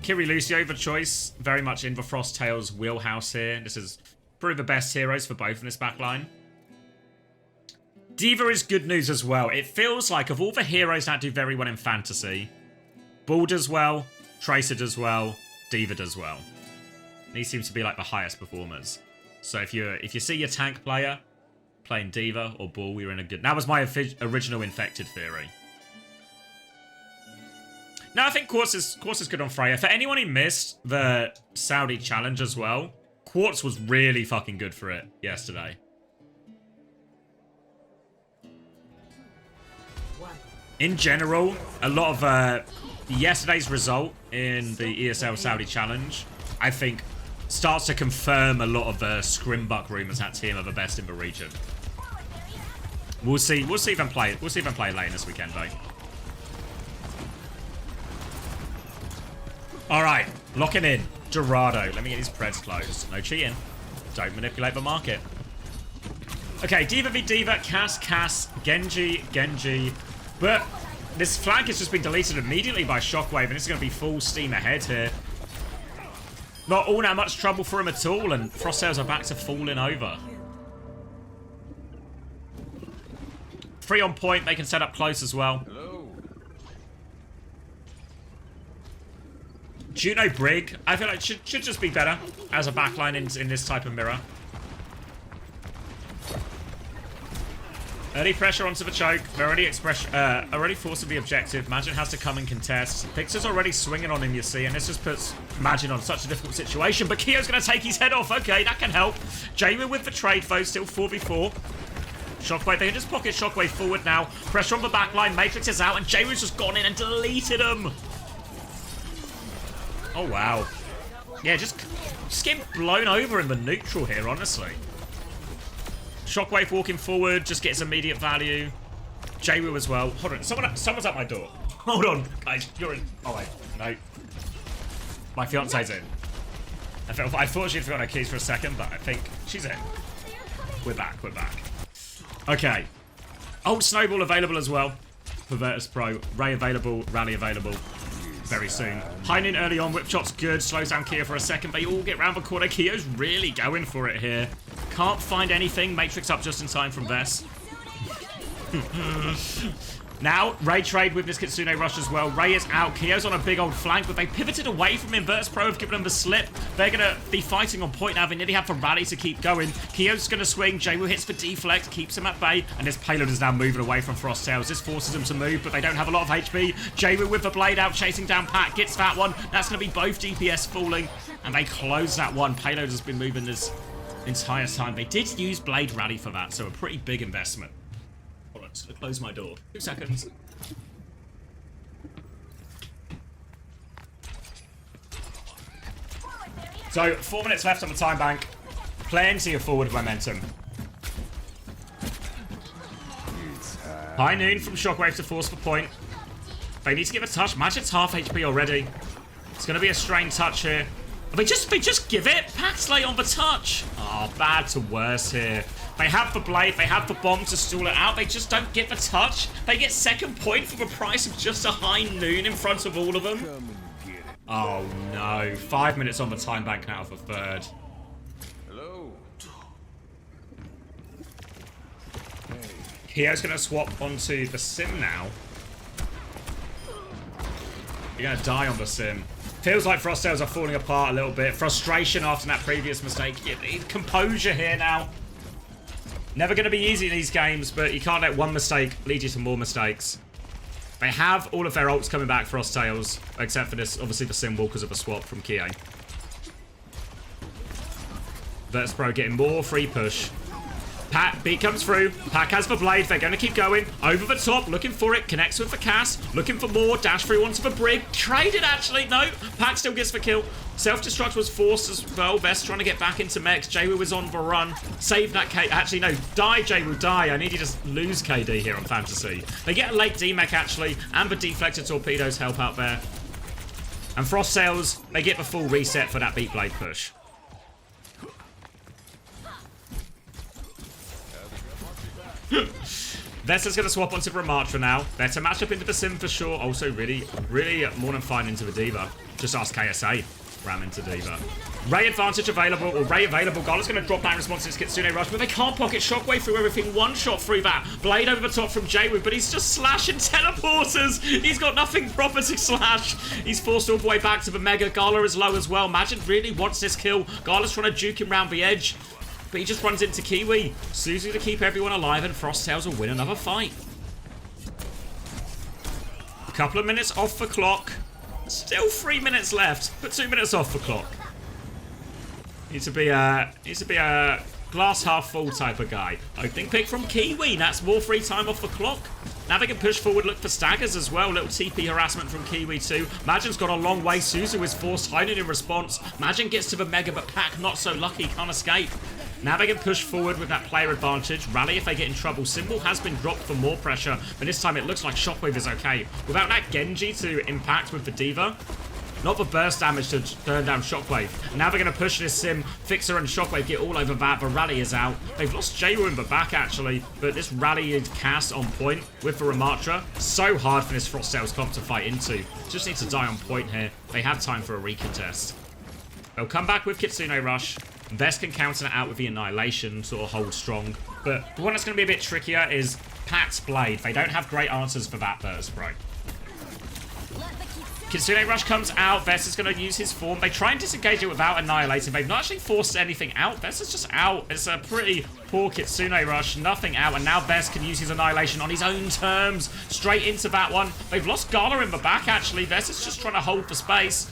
Kiri Lucio for choice. Very much in the Frost Tails wheelhouse here. This is probably the best heroes for both in this backline. Diva is good news as well. It feels like of all the heroes that do very well in Fantasy, Bull does well, Tracer does well, Diva does well. These seem to be like the highest performers. So if you see your tank player playing Diva or Bull, you're in a good... That was my original Infected theory. No, I think Quartz is good on Freya. For anyone who missed the Saudi challenge as well, Quartz was really fucking good for it yesterday. In general, a lot of yesterday's result in the ESL Saudi challenge, I think, starts to confirm a lot of the Scrimbuck rumours that team are the best in the region. We'll see if them play. We'll see if them play late this weekend though. All right, locking in. Dorado. Let me get these preds closed. No cheating. Don't manipulate the market. Okay, Diva v Diva, Cass, Genji. But this flag has just been deleted immediately by Shockwave, and it's going to be full steam ahead here. Not all that much trouble for him at all, and Frost Tails are back to falling over. 3 on point, they can set up close as well. Juno Brig, I feel like should just be better as a backline in this type of mirror. Early pressure onto the choke. They're already forcing the objective. Magin has to come and contest. Pixar's already swinging on him, you see, and this just puts Magin on such a difficult situation. But Kio's going to take his head off. Okay, that can help. Jamin with the trade, though, still 4v4. Shockwave, they can just pocket Shockwave forward now. Pressure on the backline. Matrix is out, and Jamin's just gone in and deleted him. Oh, wow. Yeah, just getting blown over in the neutral here, honestly. Shockwave walking forward, just gets immediate value. Jwoo as well. Hold on, someone's at my door. Hold on, guys, you're in. Oh, wait, no. My fiance's in. I thought she'd forgotten her keys for a second, but I think she's in. We're back. Okay. Old Snowball available as well for Virtus Pro. Ray available, Rally available. Very soon. Heinen early on, whip shot's good, slows down Kia for a second. They all get round the corner. Kio's really going for it here. Can't find anything. Matrix up just in time from Vess. Now, Ray trade with this Kitsune rush as well. Ray is out. Kio's on a big old flank, but they pivoted away from him. Virtus Pro have given them the slip. They're going to be fighting on point now. They nearly have the rally to keep going. Kio's going to swing. Jwoo hits for deflect, keeps him at bay, and this payload is now moving away from Frost Tails. This forces them to move, but they don't have a lot of HP. Jwoo with the blade out, chasing down Pat, gets that one. That's going to be both DPS falling, and they close that one. Payload has been moving this entire time. They did use blade rally for that, so a pretty big investment. Just gonna close my door. 2 seconds. So, 4 minutes left on the time bank. Plenty of forward momentum. High noon from Shockwave to force the point. They need to give a touch. Magic's half HP already. It's gonna be a strained touch here. They just give it. Paxley on the touch. Oh, bad to worse here. They have the blade, they have the bomb to stall it out, they just don't get the touch. They get second point for the price of just a high noon in front of all of them. Oh no, 5 minutes on the time bank now for third. Hello. Kio's gonna swap onto the sim now. You're gonna die on the sim. Feels like Frost Tails are falling apart a little bit. Frustration after that previous mistake. Composure here now. Never going to be easy in these games, but you can't let one mistake lead you to more mistakes. They have all of their ults coming back, Frost Tails, except for this, obviously, the Sim Walkers of a swap from Kie. Virtus Pro getting more free push. Pack, beat comes through. Pack has the blade. They're going to keep going. Over the top, looking for it. Connects with the Cass. Looking for more. Dash through onto the Brig. Traded, actually. No. Pack still gets the kill. Self-destruct was forced as well. Best trying to get back into mechs. Jwoo is on the run. Save that K. Actually, no. Die, Jwoo, die. I need you to lose KD here on Fantasy. They get a late D-mech, actually. And the deflector torpedoes help out there. And Frost Tails, they get the full reset for that beat blade push. Vester's going to swap onto Ramatra now. Better match up into the Sim for sure. Also, really more than fine into the D.Va. Just ask KSA. Ram into D.Va. Ray advantage available, or Ray available. Gala's going to drop down in response to this Kitsune Rush, but they can't pocket Shockwave through everything. One shot through that. Blade over the top from Jaywood, but he's just slashing teleporters. He's got nothing proper to slash. He's forced all the way back to the Mega. Gala is low as well. Magin really wants this kill. Gala's trying to juke him round the edge, but he just runs into Kiwi. Suzu to keep everyone alive, and Frosttails will win another fight. A couple of minutes off the clock. Still 3 minutes left, but 2 minutes off the clock. Needs to be a glass half full type of guy. Opening pick from Kiwi. That's more free time off the clock. Now they can push forward, look for staggers as well. Little TP harassment from Kiwi too. Majin's got a long way. Suzu is forced hiding in response. Majin gets to the Mega, but Pac not so lucky, can't escape. Now they can push forward with that player advantage. Rally if they get in trouble. Symbol has been dropped for more pressure, but this time it looks like Shockwave is okay. Without that Genji to impact with the D.Va, not the burst damage to turn down Shockwave. Now they're going to push this Sim. Fixer and Shockwave get all over that. The Rally is out. They've lost Jayu in the back, actually. But this Rally is cast on point with the Ramatra. So hard for this Frosttails comp to fight into. Just need to die on point here. They have time for a recontest. They'll come back with Kitsune Rush. Vest can counter it out with the Annihilation, sort of hold strong. But the one that's going to be a bit trickier is Pat's Blade. They don't have great answers for that burst, bro. Kitsune Rush comes out. Vest is going to use his form. They try and disengage it without annihilating. They've not actually forced anything out. Vest is just out. It's a pretty poor Kitsune Rush. Nothing out. And now Vest can use his annihilation on his own terms. Straight into that one. They've lost Gala in the back, actually. Vest is just trying to hold the space.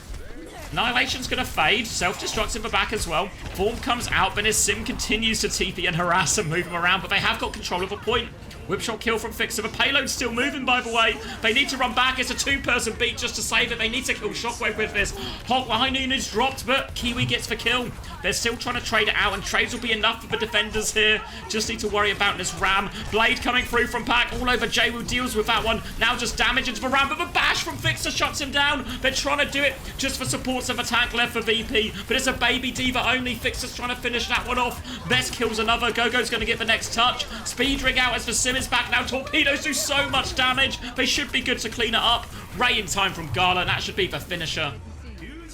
Annihilation's going to fade. Self-destructs in the back as well. Form comes out, but his Sim continues to TP and harass and move him around, but they have got control of a point. Whipshot kill from Fixer. The payload's still moving, by the way. They need to run back. It's a two-person beat just to save it. They need to kill Shockwave with this. High Noon is dropped, but Kiwi gets the kill. They're still trying to trade it out, and trades will be enough for the defenders here. Just need to worry about this Ram. Blade coming through from Pac. All over Jaywu deals with that one. Now just damage into the Ram, but the bash from Fixer shuts him down. They're trying to do it just for supports of attack left for VP, but it's a baby D.Va only. Fixer's trying to finish that one off. Vest kills another. Gogo's going to get the next touch. Speed rig out as the Sim is back now. Torpedoes do so much damage. They should be good to clean it up. Ray in time from Gala. That should be the finisher.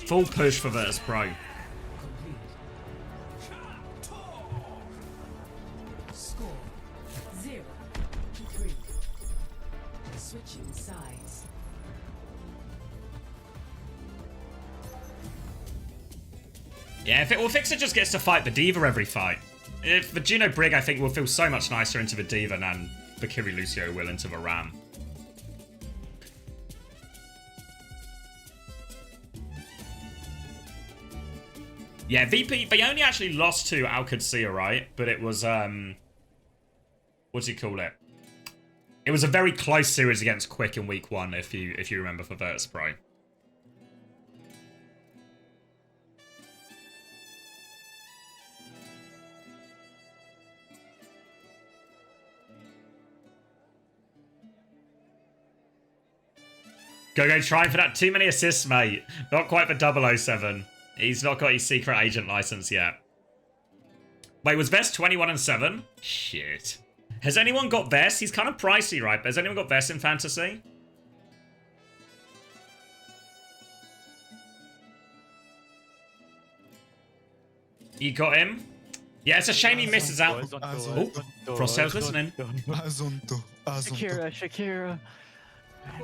Full push for Virtus Pro. Score 0-3. Switching sides. Yeah, well, Fixer just gets to fight the D.Va every fight. If the Juno Brig, I think, will feel so much nicer into the D.Va than the Kiri Lucio will into the Ram. Yeah, VP, they only actually lost to OWCS, right? But it was, what do you call it? It was a very close series against Quick in week 1, if you remember, for Virtus Pro. Go trying for that. Too many assists, mate. Not quite for 007. He's not got his secret agent license yet. Wait, was Vest 21-7? Shit. Has anyone got Vest? He's kind of pricey, right? But has anyone got Vest in Fantasy? You got him? Yeah, it's a shame he misses out. Oh, Frosttails listening. Shakira.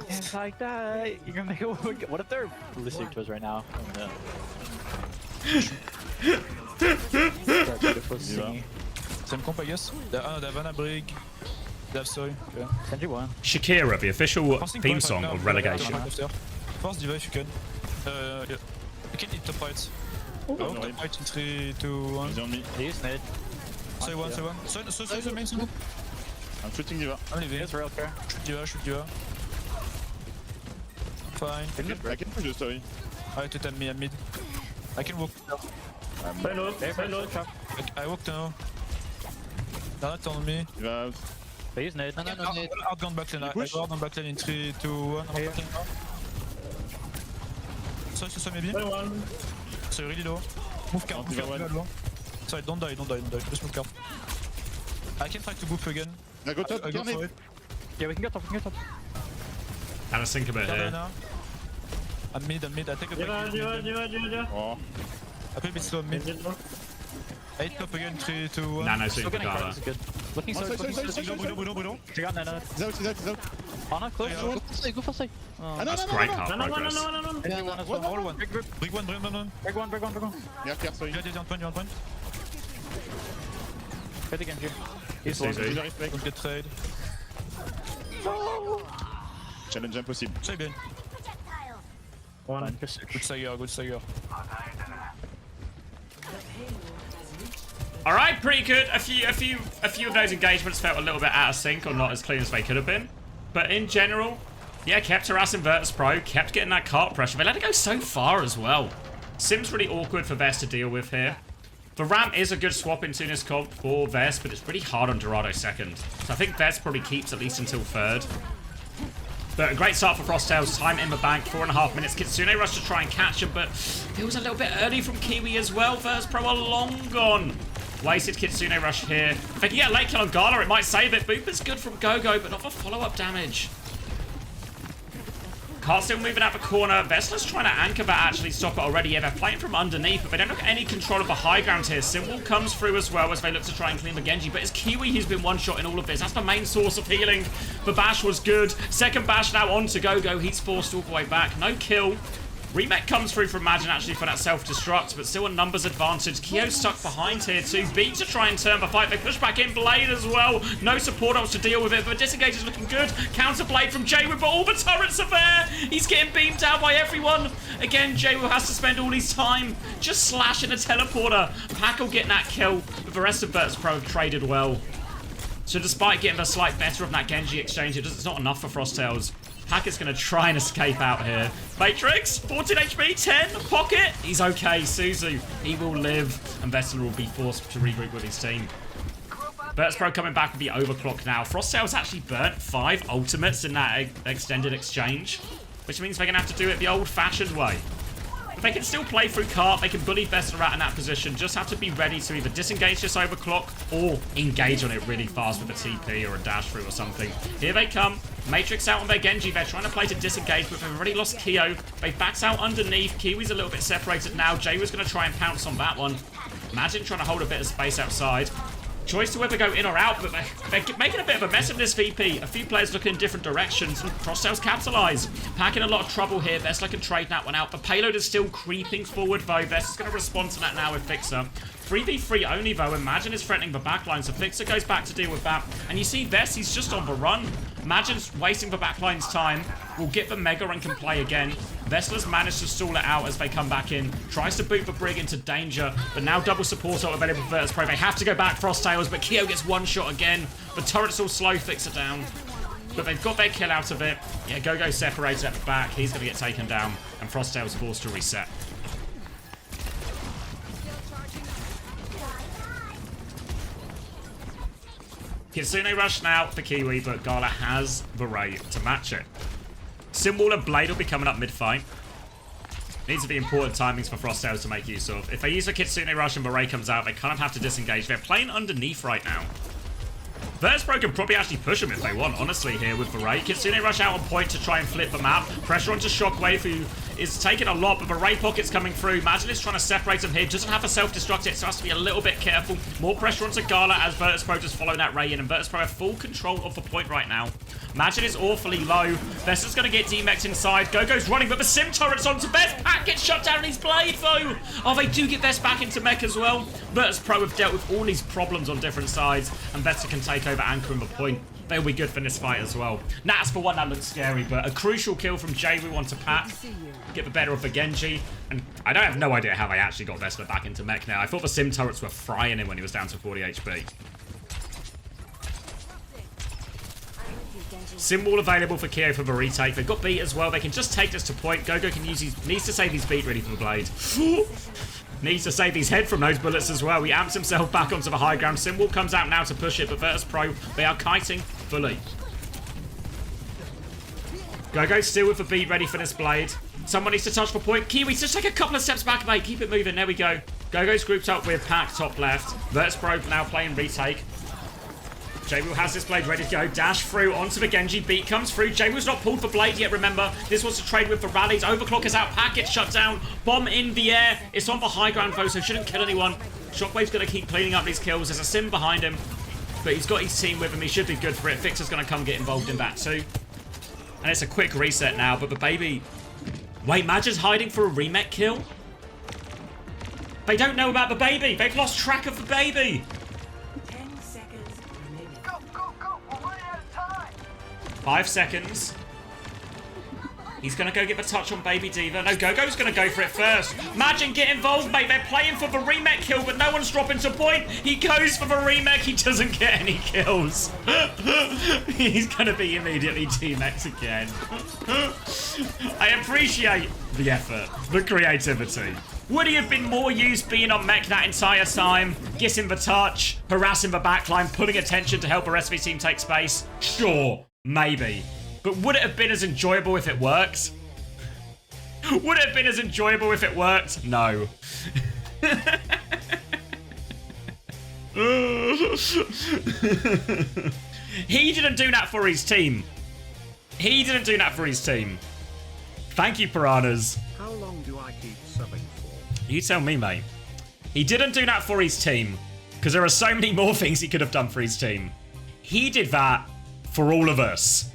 It's like that. You're gonna make it. What if they're listening to us right now? Same comp, I guess. They have Havana Brig. They have Soy. Okay. Send you one. Shakira, the official theme song of relegation. Force Diva if you can. Yeah. You can hit top right. Top right in 3, 2, 1. He's on me. He's mid. Say one. So the main solo. I'm shooting Diva. I'm leaving. It's real care. Shoot Diva. Fine. I can push the story. Alright, to me, I'm mid. I can walk. I walk now. They're not on me. Diva. He's mid. No, outbound backline. I go outbound backline in 3, 2, 1. So maybe. So really low. Move car. Sorry, don't die. Just move car. I can try to boop again. Now go top, I go kill for me. it. Yeah, we can get top, we can get top. And let's think a bit Kill here. now. I'm mid, I take a break. Oh, I play a bit slow mid. 8 top again, 3, 2, 1. Nano Still soon for getting Gala. credits, good. Looking Oh, so, sorry, looking sorry, so. Bruno. She got Nano. he's out, he's out, he's out. Ana, close. Yeah. Go for side, go for side. Oh, Ah, no, That's no, great no, no. card progress. yeah, one as well. All one. Big grip. Break one. Break one, break one, break one. Yeah, Pierre, sorry. You're on point. Hit again, Jim. It's He's easy. He's respect. Don't get trade. Challenge impossible. Très bien. one. Good Sager. All right, pretty good. A few of those engagements felt a little bit out of sync or not as clean as they could have been. But in general, yeah, kept harassing Virtus Pro, kept getting that cart pressure. They let it go so far as well. Sim's really awkward for Vest to deal with here. The ramp is a good swap into this comp for Vest, but it's pretty hard on Dorado second. So I think Vest probably keeps at least until third. But a great start for Frosttails. Time in the bank, 4.5 minutes. Kitsune rush to try and catch him, but feels a little bit early from Kiwi as well. Virtus Pro are long gone. Wasted Kitsune rush here. If they can get a late kill on Gala, it might save it. Boop is good from Gogo, but not for follow-up damage. Cart still moving out the corner. Vestler's trying to anchor that, actually stop it already. Yeah, they're playing from underneath, but they don't have any control of the high ground here. Simwall comes through as well as they look to try and clean the Genji, but it's Kiwi who's been one-shot in all of this. That's the main source of healing. The bash was good. Second bash now on to Gogo. He's forced all the way back. No kill. Remake comes through from Imagine actually for that self-destruct, but still a numbers advantage. Kyo stuck behind here too. Beat to try and turn the fight. They push back in Blade as well. No support else to deal with it, but Disengage is looking good. Counter Blade from Jaywood, but all the turrets are there. He's getting beamed down by everyone. Again, Jaywood has to spend all his time just slashing a teleporter. Packle getting that kill, but the rest of Virtus Pro have traded well. So despite getting the slight better of that Genji exchange, it's not enough for Frosttails. Packet's going to try and escape out here. Matrix, 14 HP, 10, Pocket. He's okay, Suzu. He will live, and Vessler will be forced to regroup with his team. Virtus Pro coming back with the overclock now. Frosttails actually burnt 5 ultimates in that extended exchange, which means they're going to have to do it the old-fashioned way. But they can still play through cart, they can bully Vessler out in that position, just have to be ready to either disengage this overclock or engage on it really fast with a TP or a dash through or something. Here they come. Matrix out on their Genji. They're trying to play to disengage, but they've already lost Kyo. They backed out underneath. Kiwi's a little bit separated now. Jay was going to try and pounce on that one. Imagine trying to hold a bit of space outside. Choice to whether go in or out, but they're making a bit of a mess of this VP. A few players looking in different directions, and Frosttails capitalise. Packing a lot of trouble here. Vestler can trade that one out. The payload is still creeping forward, though. Vestler's going to respond to that now with Fixer. 3v3 only, though. Imagine is threatening the backline, so Fixer goes back to deal with that. And you see Vest, he's just on the run. Imagine's wasting the backline's time. Will get the Mega and can play again. Vestler's managed to stall it out as they come back in. Tries to boot the Brig into danger, but now double support ult available for Virtus Pro. They have to go back Frosttails, but Kyo gets one shot again. The turret's all slow, Fixer down. But they've got their kill out of it. Yeah, Gogo separated at the back. He's going to get taken down, and Frosttails forced to reset. Kitsune rush now for Kiwi, but Gala has the Ray to match it. Simwall and Blade will be coming up mid-fight. These are the important timings for Frosttails to make use of. If they use the Kitsune rush and Beret comes out, they kind of have to disengage. They're playing underneath right now. Virtus Pro can probably actually push them if they want, honestly, here with Beret. Kitsune rush out on point to try and flip the map. Pressure onto Shockwave, who is taking a lot, but Beret Pocket's coming through. Imagine is trying to separate him here. Doesn't have a self-destruct yet, so has to be a little bit careful. More pressure onto Gala as Virtus Pro just follow that Ray in, and Virtus Pro have full control of the point right now. Imagine is awfully low. Vessel's going to get demexed inside. Gogo's running, but the Sim turret's onto Vest. Pack gets shut down in his Blade, though. Oh, they do get Vest back into mech as well. Virtus Pro have dealt with all these problems on different sides, and Vesta can take over anchoring the point. They'll be good for this fight as well. Nats for one, that looks scary, but a crucial kill from Jay. We want to Pat. Get the better of the Genji. And I don't have no idea how they actually got Vesta back into mech now. I thought the Sim turrets were frying him when he was down to 40 HP. Simwall available for Kyo for the retake. They've got beat as well. They can just take this to point. Gogo can use his... Needs to save his beat ready for the Blade. Needs to save his head from those bullets as well. He amps himself back onto the high ground. Simwall comes out now to push it, but Virtus Pro, they are kiting fully. Gogo still with the beat ready for this Blade. Someone needs to touch the point. Kiwi, just take a couple of steps back, mate. Keep it moving. There we go. Gogo's grouped up with Pack top left. Virtus Pro now playing retake. Jaywu has this blade ready to go. Dash through onto the Genji. Beat comes through. Jaywu's not pulled for blade yet, remember. This was to trade with the rallies. Overclock is out. Packet shut down. Bomb in the air. It's on the high ground, though, so shouldn't kill anyone. Shockwave's going to keep cleaning up these kills. There's a sim behind him. But he's got his team with him. He should be good for it. Fixer's going to come get involved in that too. And it's a quick reset now. But the baby... Wait, Madge's hiding for a remake kill? They don't know about the baby. They've lost track of the baby. 10 seconds remaining. Go, go, go! We're running out of time! 5 seconds. He's going to go get the touch on Baby Diva. No, Gogo's going to go for it first. Imagine get involved, mate. They're playing for the remake kill, but no one's dropping to point. He goes for the remake. He doesn't get any kills. He's going to be immediately Team X again. I appreciate the effort, the creativity. Would he have been more used being on mech that entire time? Getting the touch, harassing the backline, pulling attention to help the rest of his team take space? Sure, maybe. But would it have been as enjoyable if it worked? Would it have been as enjoyable if it worked? No. He didn't do that for his team. He didn't do that for his team. Thank you, Piranhas. How long do I keep subbing for? You tell me, mate. He didn't do that for his team, because there are so many more things he could have done for his team. He did that for all of us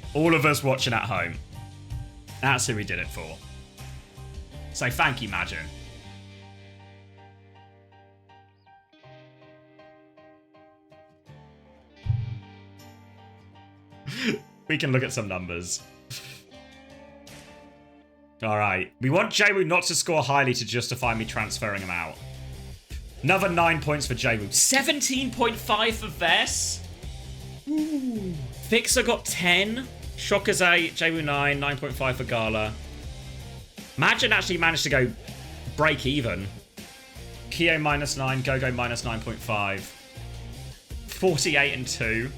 watching at home. That's who he did it for. So thank you, Majin. We can look at some numbers. Alright. We want Jaywu not to score highly to justify me transferring him out. Another 9 points for Jaywu. 17.5 for Vess. Ooh. Fixer got 10. Shocker's 8. Jaywu 9. 9.5 for Gala. Majin actually managed to go break even. Kyo minus 9. Gogo minus 9.5. 48 and 2.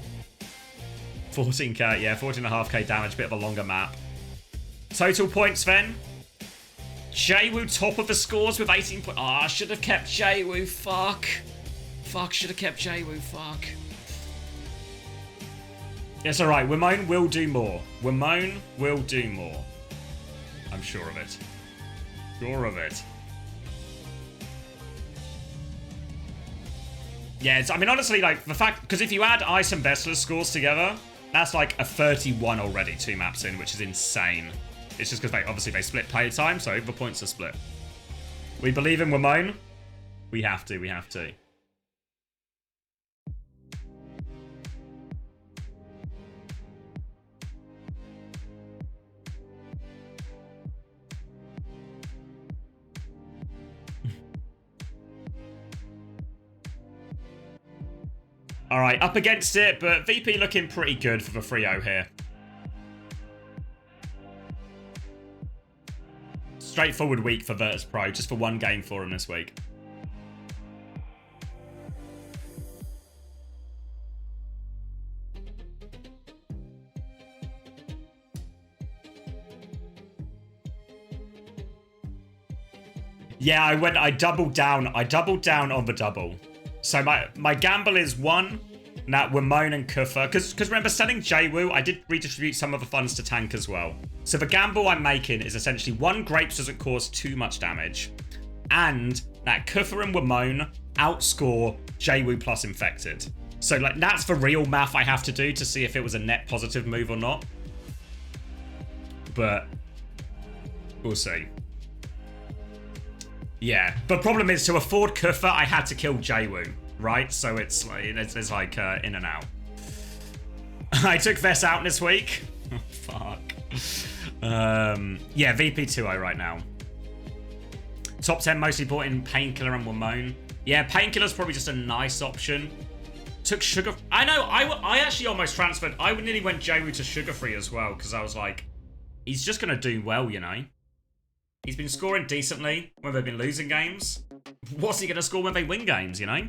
14k, yeah, 14.5k damage, bit of a longer map. Total points then. Jaywu top of the scores with 18 points. Ah, I should have kept Jaywu, fuck. Fuck, should have kept Jaywu, fuck. It's alright, Wimone will do more. Wimone will do more. I'm sure of it. Sure of it. Yeah, I mean, honestly, like, the fact... Because if you add Ice and Bessler's scores together, that's like a 31 already, 2 maps in, which is insane. It's just because they split playtime, so the points are split. We believe in Wimone. We have to, we have to. All right, up against it, but VP looking pretty good for the 3-0 here. Straightforward week for Virtus Pro, just for one game for him this week. Yeah, I doubled down on the double. So my gamble is 1, now Wimone and Kufa. Because remember, selling Jaywu, I did redistribute some of the funds to tank as well. So the gamble I'm making is essentially 1, Grapes doesn't cause too much damage. And that Kufa and Wimone outscore Jaywu plus Infected. So like that's the real math I have to do to see if it was a net positive move or not. But we'll see. Yeah, but problem is, to afford Kufa, I had to kill Jaywu, right? So it's like in and out. I took Vess out this week. Oh, fuck. Yeah, VP 2-0 right now. Top 10 mostly bought in Painkiller and Wimone. Yeah, Painkiller's probably just a nice option. Took Sugar... I know, I actually almost transferred. I nearly went Jaywu to Sugar Free as well, because I was like, he's just going to do well, you know? He's been scoring decently when they've been losing games. What's he going to score when they win games, you know?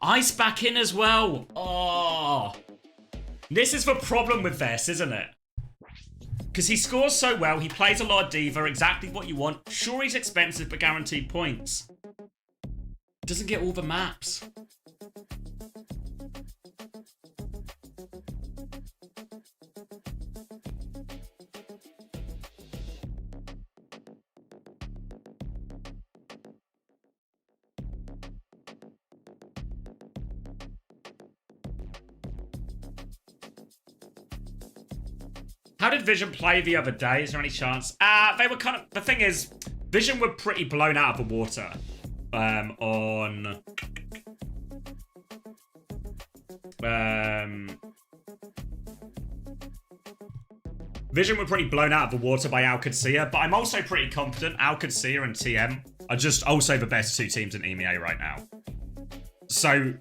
Ice back in as well. Oh. This is the problem with Vess, isn't it? Because he scores so well. He plays a lot of Diva. Exactly what you want. Sure, he's expensive, but guaranteed points. Doesn't get all the maps. How did Vision play the other day? Is there any chance? They were kind of... The thing is, Vision were pretty blown out of the water on... Vision were pretty blown out of the water by OWCS, but I'm also pretty confident OWCS and TM are just also the best two teams in EMEA right now. So,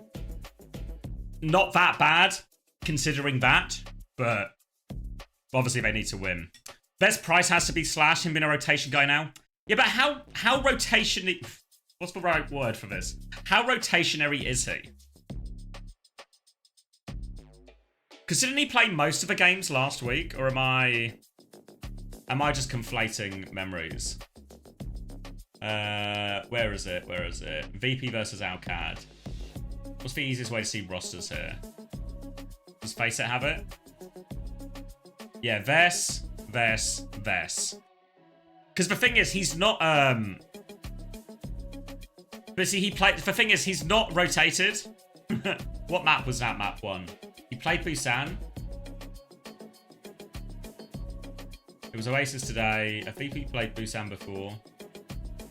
not that bad, considering that, but obviously they need to win. Best price has to be Slash, him being a rotation guy now. Yeah, but how rotationary... What's the right word for this? How rotationary is he? Because didn't he play most of the games last week? Or am I just conflating memories? Where is it? Where is it? VP versus Alcad. What's the easiest way to see rosters here? Does Faceit have it? Yeah, Vess. Because the thing is, he's not, but see, the thing is, he's not rotated. What map was that, map 1? He played Busan. It was Oasis today. I think he played Busan before.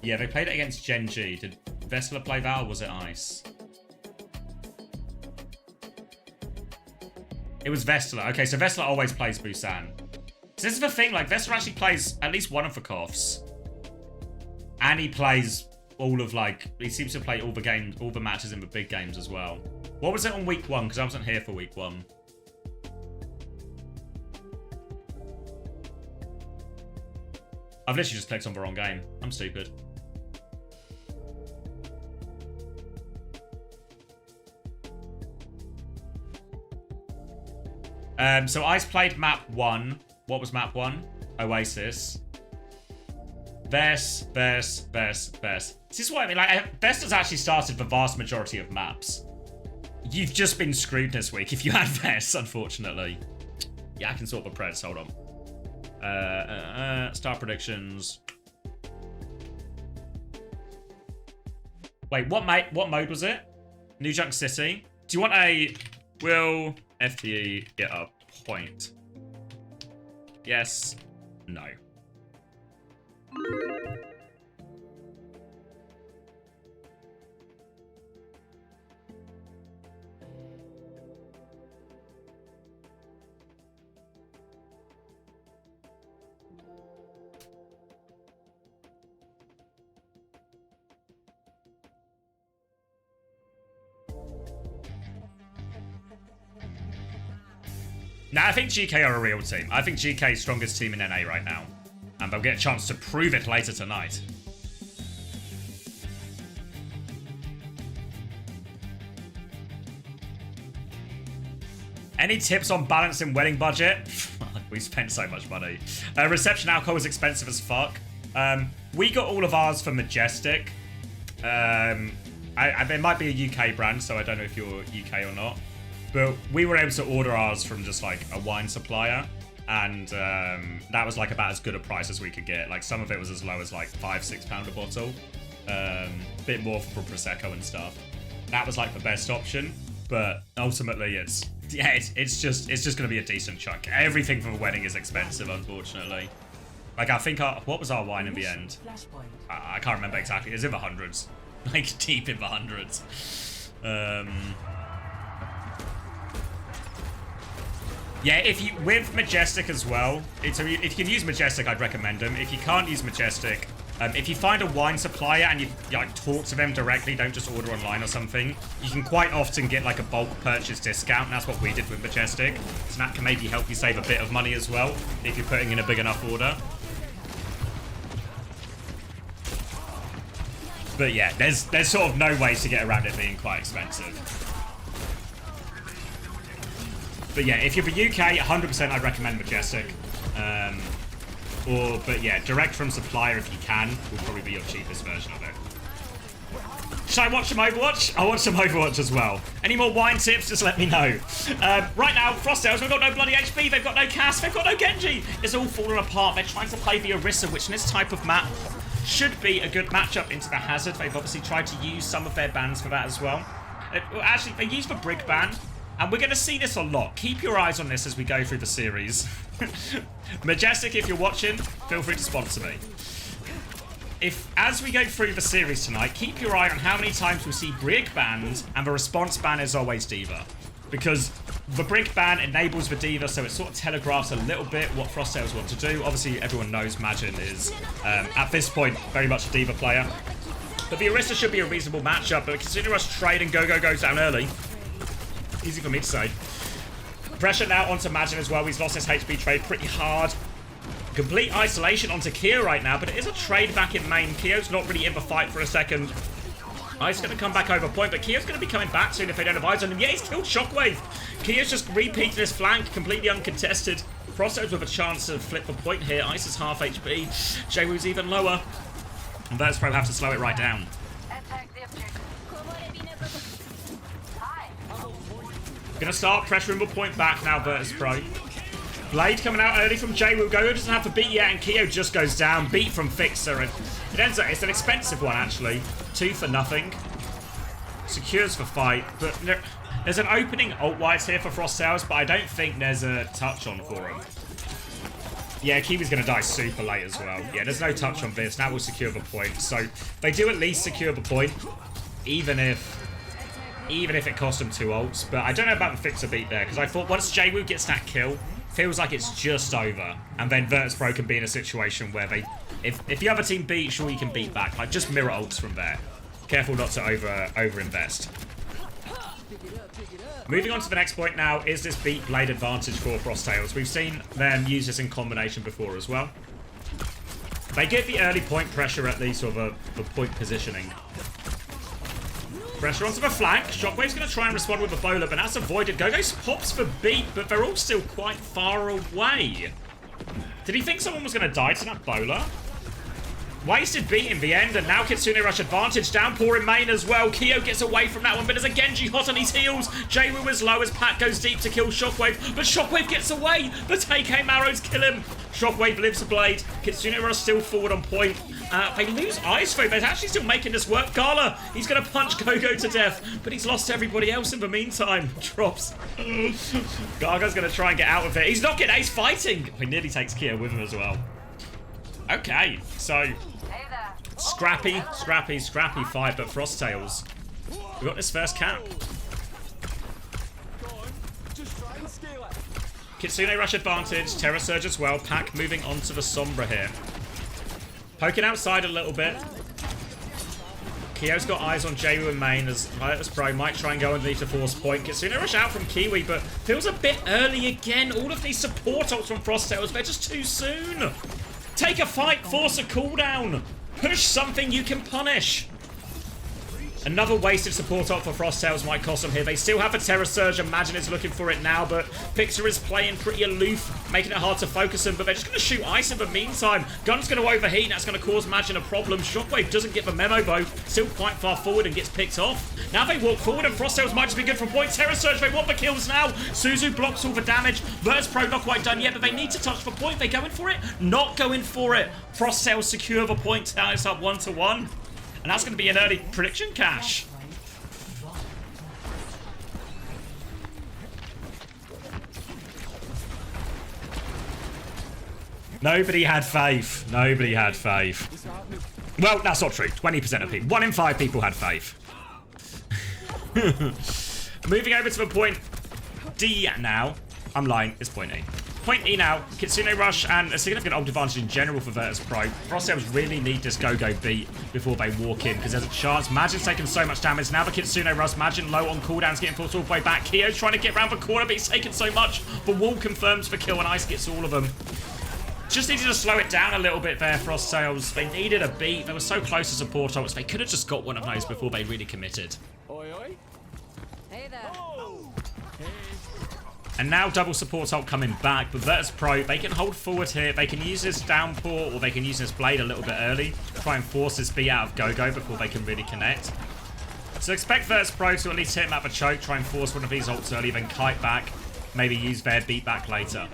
Yeah, they played it against Gen G. Did Vessler play Val, or was it Ice? It was Vessler. Okay, so Vessler always plays Busan. So this is the thing, like, Vessler actually plays at least one of the Koffs. And he plays all of, like, he seems to play all the games, all the matches in the big games as well. What was it on week 1? Because I wasn't here for week 1. I've literally just clicked on the wrong game. I'm stupid. So Ice played map 1. What was map 1? Oasis. Vess. This is what I mean. Like, Vess has actually started the vast majority of maps. You've just been screwed this week if you had Vess, unfortunately. Yeah, I can sort the preds. Hold on. Start predictions. Wait, what mode was it? New Junk City. Do you want a... Will FTE get a point? Yes. No. Nah, I think GK are a real team. I think GK is strongest team in NA right now. And they'll get a chance to prove it later tonight. Any tips on balancing wedding budget? We spent so much money. Reception alcohol is expensive as fuck. We got all of ours from Majestic. There might be a UK brand, so I don't know if you're UK or not. But we were able to order ours from just like a wine supplier. And that was like about as good a price as we could get. Like some of it was as low as like £5-6 a bottle. Bit more for Prosecco and stuff. That was like the best option. But ultimately it's just going to be a decent chunk. Everything for a wedding is expensive, unfortunately. Like I think what was our wine in the end? I can't remember exactly. It's in the hundreds. Like deep in the hundreds. Yeah, with Majestic as well, if you can use Majestic, I'd recommend them. If you can't use Majestic, if you find a wine supplier and you like talk to them directly, don't just order online or something, you can quite often get like a bulk purchase discount, and that's what we did with Majestic. So that can maybe help you save a bit of money as well, if you're putting in a big enough order. But yeah, there's sort of no ways to get around it being quite expensive. But yeah, if you're for UK, 100% I'd recommend Majestic. But yeah, direct from supplier if you can, will probably be your cheapest version of it. Should I watch some Overwatch? I'll watch some Overwatch as well. Any more wine tips, just let me know. Right now, Frostales, we've got no bloody HP, they've got no Cass, they've got no Genji. It's all falling apart. They're trying to play the Orisa, which in this type of map should be a good matchup into the Hazard. They've obviously tried to use some of their bans for that as well. Actually, they used the Brig ban, And we're going to see this a lot. Keep your eyes on this as we go through the series. Majestic, if you're watching, feel free to sponsor me. As we go through the series tonight, keep your eye on how many times we see Brig banned, and the response ban is always D.Va. Because the Brig ban enables the D.Va, so it sort of telegraphs a little bit what Frostales want to do. Obviously, everyone knows Majin is, at this point, very much a D.Va player. But the Orisa should be a reasonable matchup, but considering us trade and Go goes down early, easy for me to say. Pressure now onto Majin as well. He's lost his HP trade pretty hard. Complete isolation onto Keo right now, but it is a trade back in main. Keo's not really in the fight for a second. Ice going to come back over point, but Keo's going to be coming back soon if they don't have eyes on him. Yeah, he's killed Shockwave. Keo's just repeated his flank, completely uncontested. Frostos with a chance to flip the point here. Ice is half HP. Jwoo's even lower. And Virtus.pro have to slow it right down. Gonna start pressuring the point back now, Virtus.pro. Blade coming out early from Jwoo. Go doesn't have to beat yet, and Keo just goes down. Beat from Fixer, and it ends up, it's an expensive one, actually. 2 for nothing. Secures for fight, but there's an opening ult-wise here for Frostales, but I don't think there's a touch-on for him. Yeah, Kiwi's going to die super late as well. Yeah, there's no touch on this. That will secure the point. So they do at least secure the point, even if it costs them 2 ults. But I don't know about the Fixer beat there, because I thought once Jwoo gets that kill, feels like it's just over. And then Virtus.pro can be in a situation where they... If the other team beat, sure you can beat back. Like, just mirror ults from there. Careful not to over-invest. Moving on to the next point now, is this beat Blade advantage for Frostales? We've seen them use this in combination before as well. They get the early point pressure at least, or the point positioning. Pressure onto the flank. Shockwave's going to try and respond with a bowler, but that's avoided. Gogo's pops for beat, but they're all still quite far away. Did he think someone was going to die to that bowler? Wasted beat in the end, and now Kitsune Rush advantage. Downpour in main as well. Keo gets away from that one, but there's a Genji hot on his heels. Jwoo is low as Pat goes deep to kill Shockwave, but Shockwave gets away. The take-aim arrows kill him. Shockwave lives a blade. Kitsune Rush still forward on point. They lose Ice though. They're actually still making this work. Gala, he's going to punch Gogo to death, but he's lost everybody else in the meantime. Drops. Garga's going to try and get out of it. He's not getting Ace fighting. He nearly takes Keo with him as well. Okay, so... Scrappy fight, but Frostales. We got this first cap. Kitsune Rush advantage, Terra Surge as well. Pack moving on to the Sombra here. Poking outside a little bit. Keo's got eyes on Jwoo and main as Virtus.pro might try and go underneath the force point. Kitsune Rush out from Kiwi, but feels a bit early again. All of these support ults from Frostales, they're just too soon. Take a fight, force a cooldown. Push something you can punish. Another wasted support ult for Frostales might cost them here. They still have a Terra Surge. Imagine is looking for it now, but Pixar is playing pretty aloof, making it hard to focus him, but they're just going to shoot Ice in the meantime. Gun's going to overheat, and that's going to cause Imagine a problem. Shockwave doesn't get the memo, though. Still quite far forward and gets picked off. Now they walk forward, and Frostales might just be good from point. Terra Surge, they want the kills now. Suzu blocks all the damage. Virtus.pro not quite done yet, but they need to touch the point. They going for it? Not going for it. Frostales secure the point. Now it's up 1-1. And that's going to be an early prediction cash. Nobody had faith. Nobody had faith. Well, that's not true. 20% of people. 1 in 5 people had faith. Moving over to the point D now. I'm lying. It's point E. Point E now. Kitsune Rush and a significant ult advantage in general for Virtus.pro. Frostales really need this go-go beat before they walk in, because there's a chance. Majin's taken so much damage. Now the Kitsune Rush. Majin low on cooldowns, getting forced all the way back. Keo's trying to get around the corner, but he's taken so much. The wall confirms the kill, and Ice gets all of them. Just needed to slow it down a little bit there, Frostales. They needed a beat. They were so close to support ults. They could have just got one of those before they really committed. Hey there. And now double support ult coming back, but Virtus.pro, they can hold forward here. They can use this downpour, or they can use this blade a little bit early. Try and force this beat out of Go-Go before they can really connect. So expect Virtus.pro to at least hit him at the choke, try and force one of these ults early, then kite back. Maybe use their beat back later.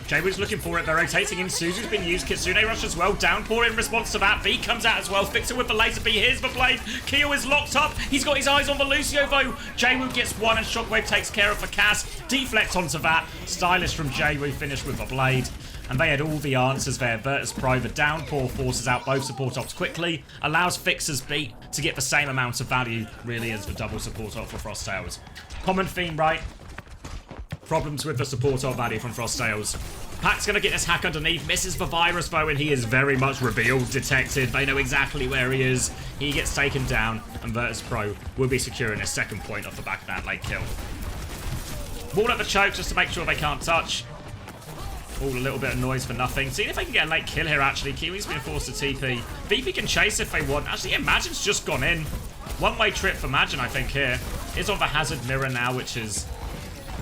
Jaywoo's looking for it. They're rotating in. Suzu's been used. Kitsune Rush as well. Downpour in response to that. B comes out as well. Fixer with the laser B. Here's the blade. Keo is locked up. He's got his eyes on the Lucio though. Jaywoo gets one and Shockwave takes care of the Cass. Deflect onto that. Stylish from Jaywoo. Finished with the blade. And they had all the answers there. Virtus Pro, the downpour forces out both support ops quickly. Allows Fixer's beat to get the same amount of value, really, as the double support op for Frost Tales. Common theme, right? Problems with the support op value from Frost Tales. Pac's going to get this hack underneath. Misses the virus, though, and he is very much revealed, detected. They know exactly where he is. He gets taken down, and Virtus Pro will be securing his second point off the back of that late kill. Wall at the choke just to make sure they can't touch. All a little bit of noise for nothing. Seeing if they can get a late kill here, actually. Kiwi's been forced to TP. VP can chase if they want. Actually, Imagine's just gone in. One-way trip for Imagine, I think, here. Is on the hazard mirror now, which is,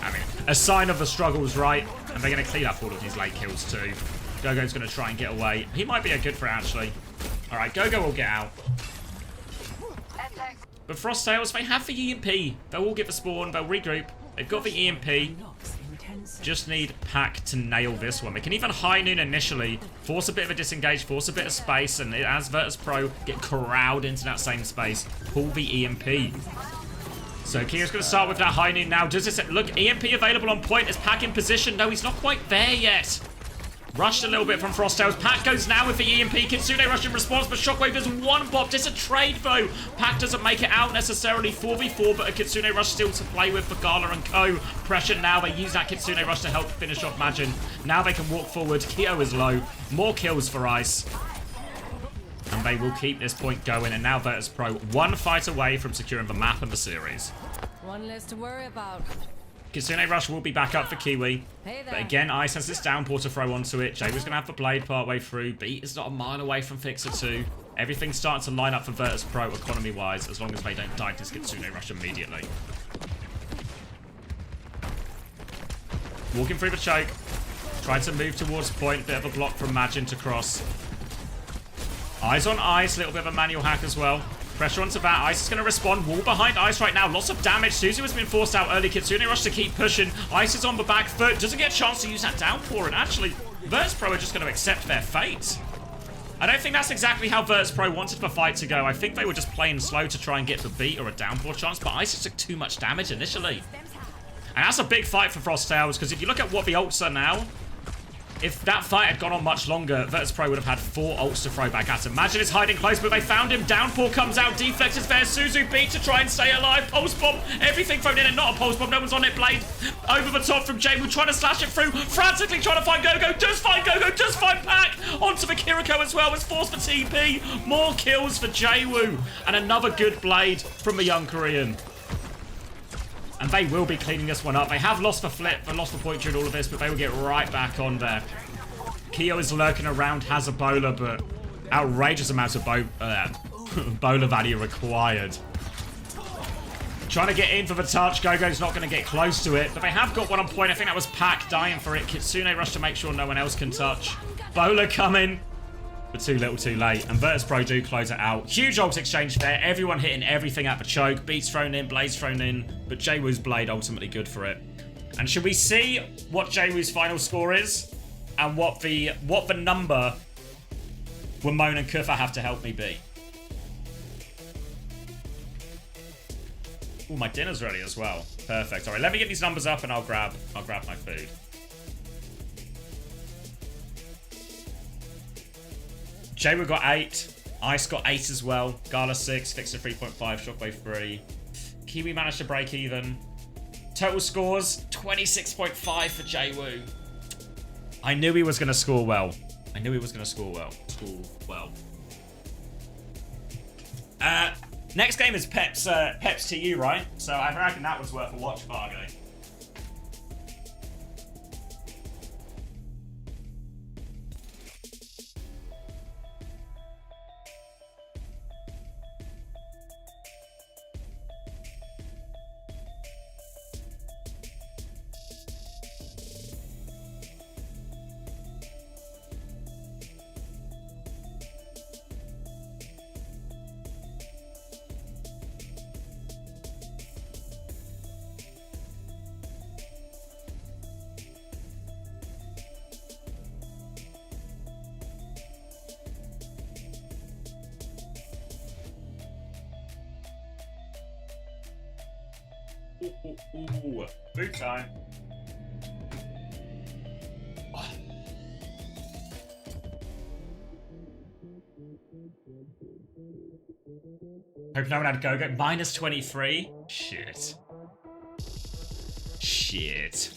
I mean, a sign of the struggles, right? And they're going to clean up all of these late kills, too. Gogo's going to try and get away. He might be a good for it, actually. All right, Gogo will get out. But Frost Tales, they have the EMP. They'll all get the spawn. They'll regroup. They've got the EMP. Just need Pac to nail this one. They can even high noon initially, force a bit of a disengage, force a bit of space, and as Virtus Pro get corralled into that same space, pull the EMP. So Keo's going to start with that high noon now. Does this look EMP available on point? Is Pac in position? No, he's not quite there yet. Rushed a little bit from Frost Tales. Pac goes now with the EMP. Kitsune Rush in response, but Shockwave is one pop. It's a trade, though. Pac doesn't make it out necessarily 4v4, but a Kitsune Rush still to play with for Gala and co. Pressure now. They use that Kitsune Rush to help finish off Majin. Now they can walk forward. Keo is low. More kills for Ice. And they will keep this point going. And now Virtus Pro one fight away from securing the map and the series. One less to worry about. Kitsune Rush will be back up for Kiwi. Hey there. But again, Ice has this downpour to throw onto it. Jay was going to have the blade part way through. Beat is not a mile away from Fixer 2. Everything's starting to line up for Virtus Pro economy-wise, as long as they don't die to this Kitsune Rush immediately. Walking through the choke. Trying to move towards point. Bit of a block from Majin to cross. Eyes on Ice. Little bit of a manual hack as well. Pressure onto that. Ice is going to respond. Wall behind Ice right now. Lots of damage. Suzu has been forced out early. Kitsune Rush to keep pushing. Ice is on the back foot. Doesn't get a chance to use that downpour. And actually, Virtus Pro are just going to accept their fate. I don't think that's exactly how Virtus Pro wanted the fight to go. I think they were just playing slow to try and get the beat or a downpour chance. But Ice just took too much damage initially. And that's a big fight for Frost Tales. Because if you look at what the ults are now, if that fight had gone on much longer, Virtus Pro would have had 4 ults to throw back at him. Imagine it's hiding close, but they found him. Downpour comes out. Deflect is there. Suzu beat to try and stay alive. Pulse bomb. Everything thrown in and not a pulse bomb. No one's on it. Blade over the top from Jaywoo, trying to slash it through. Frantically trying to find Gogo. Does find Gogo. Does find Pac. Onto the Kiriko as well. It's forced for TP. More kills for Jaywoo. And another good blade from the young Korean. And they will be cleaning this one up. They have lost the flip and lost the point during all of this, but they will get right back on there. Keo is lurking around, has a bowler, but outrageous amounts of bowler value required. Trying to get in for the touch. Gogo's not going to get close to it, but they have got one on point. I think that was Pac dying for it. Kitsune Rush to make sure no one else can touch. Bowler coming. But too little, too late. And Virtus Pro do close it out. Huge ult exchange there. Everyone hitting everything at the choke. Beats thrown in, blades thrown in. But Jaywoo's blade ultimately good for it. And should we see what Jaywoo's final score is? And what the number Wamon and Kufa have to help me be? Oh, my dinner's ready as well. Perfect. All right, let me get these numbers up and I'll grab my food. Jaywoo got 8. Ice got 8 as well. Gala 6. Fixer 3.5. Shockwave 3. Kiwi managed to break even. Total scores 26.5 for Jaywoo. I knew he was going to score well. Next game is Peps TU, right? So I reckon that was worth a watch, Fargo. Ooh. Boot time. Hope no one had go-go. Minus 23? Shit. Shit.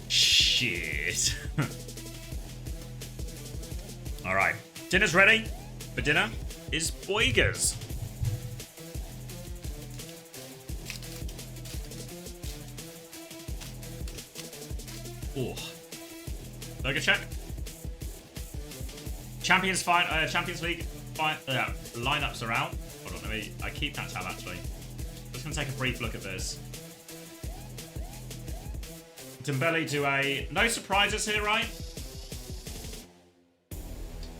Shit. Alright. Dinner's ready. For dinner is Boigers. Oh. Burger check. Champions League lineups are out. Hold on, I keep that tab actually. Just gonna take a brief look at this. Dembele do no surprises here, right?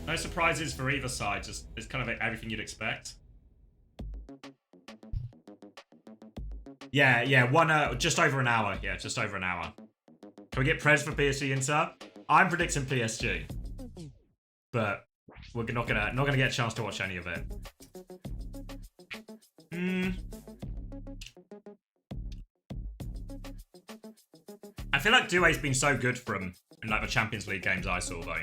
No surprises for either side. Just it's kind of everything you'd expect. Yeah, just over an hour. Yeah, just over an hour. Can we get Prez for PSG Inter? I'm predicting PSG. But we're not gonna get a chance to watch any of it. I feel like Doué's been so good for him in like the Champions League games I saw though.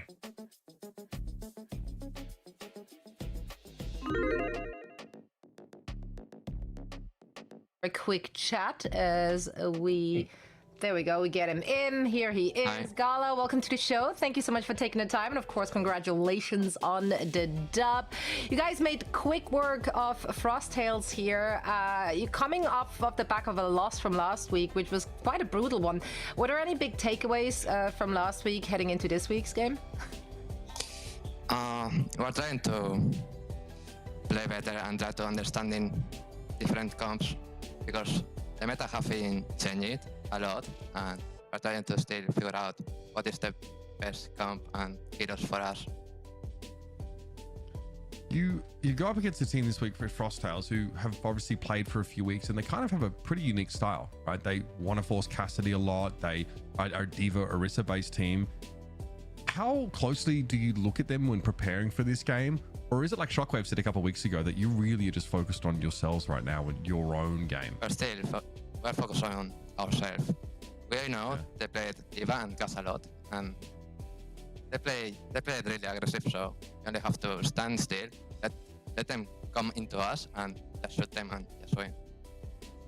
A quick chat as we... There we go, we get him in. Here he is. Hi. Gala, welcome to the show. Thank you so much for taking the time. And of course, congratulations on the dub. You guys made quick work of Frost Tales here. You're coming off of the back of a loss from last week, which was quite a brutal one. Were there any big takeaways from last week heading into this week's game? We're trying to play better and try to understanding different comps because the meta have been changed a lot, and we're trying to still figure out what is the best comp and heroes for us. You go up against a team this week for Frost Tales who have obviously played for a few weeks, and they kind of have a pretty unique style, right? They want to force Cassidy a lot. They are a Diva Orisa based team. How closely do you look at them when preparing for this game? Or is it like Shockwave said a couple of weeks ago that you really are just focused on yourselves right now with your own game? We're focusing on ourselves. We know they played Diva and Gas a lot, and they played really aggressive, so you only have to stand still, let them come into us, and just shoot them and just win.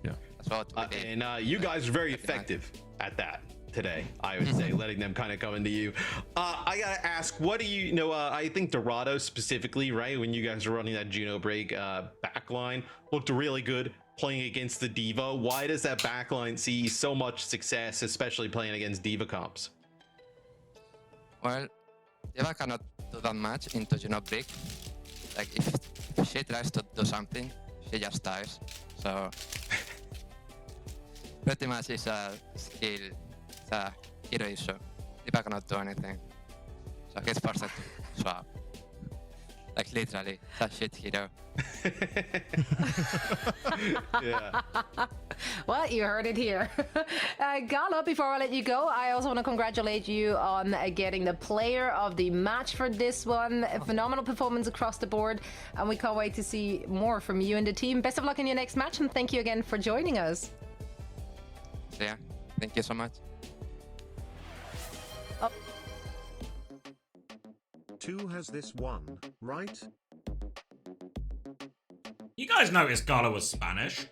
Yeah. That's what we did. And you guys are very effective at that today, I would say, letting them kind of come into you. I gotta ask, what do you know? I think Dorado specifically, right? When you guys were running that Juno break backline, looked really good playing against the Diva. Why does that backline see so much success, especially playing against Diva comps? Well, Diva cannot do that much into Juno break. Like if she tries to do something, she just dies. So pretty much it's a skill, it's a hero issue. Diva cannot do anything. So he's forced to swap. Like literally, that shit hero. Yeah. Well, you heard it here. Gala, before I let you go, I also want to congratulate you on getting the player of the match for this one. A phenomenal performance across the board, and we can't wait to see more from you and the team. Best of luck in your next match, and thank you again for joining us. So yeah, thank you so much. Two has this one, right? You guys noticed Gala was Spanish?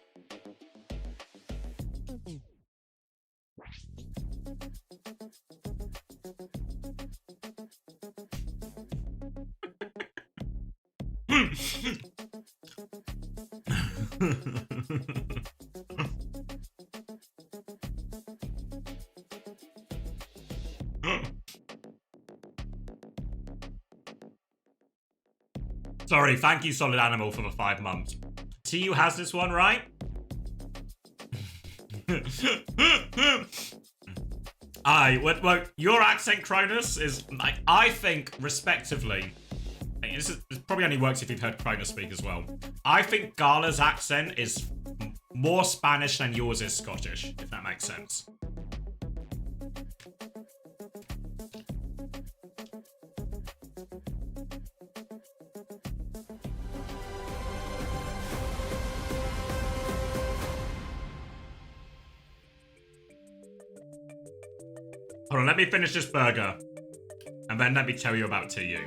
Sorry, thank you, Solid Animal, for the 5 months. TU has this one, right? Well, your accent, Cronus, is, like, I think, respectively, this probably only works if you've heard Cronus speak as well. I think Gala's accent is more Spanish than yours is Scottish, if that makes sense. Hold on, let me finish this burger. And then let me tell you about TU.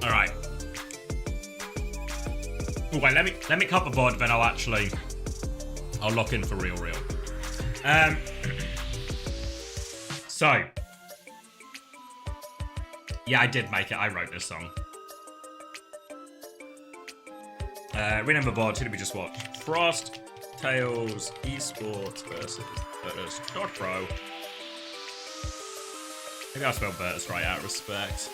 All right. Ooh, wait, let me cut the VOD, then I'll lock in for real. So, yeah, I did make it. I wrote this song. Rename the VOD. Who did we just watch? Frost Tails Esports versus Virtus.pro. Maybe I spelled Virtus right out of respect.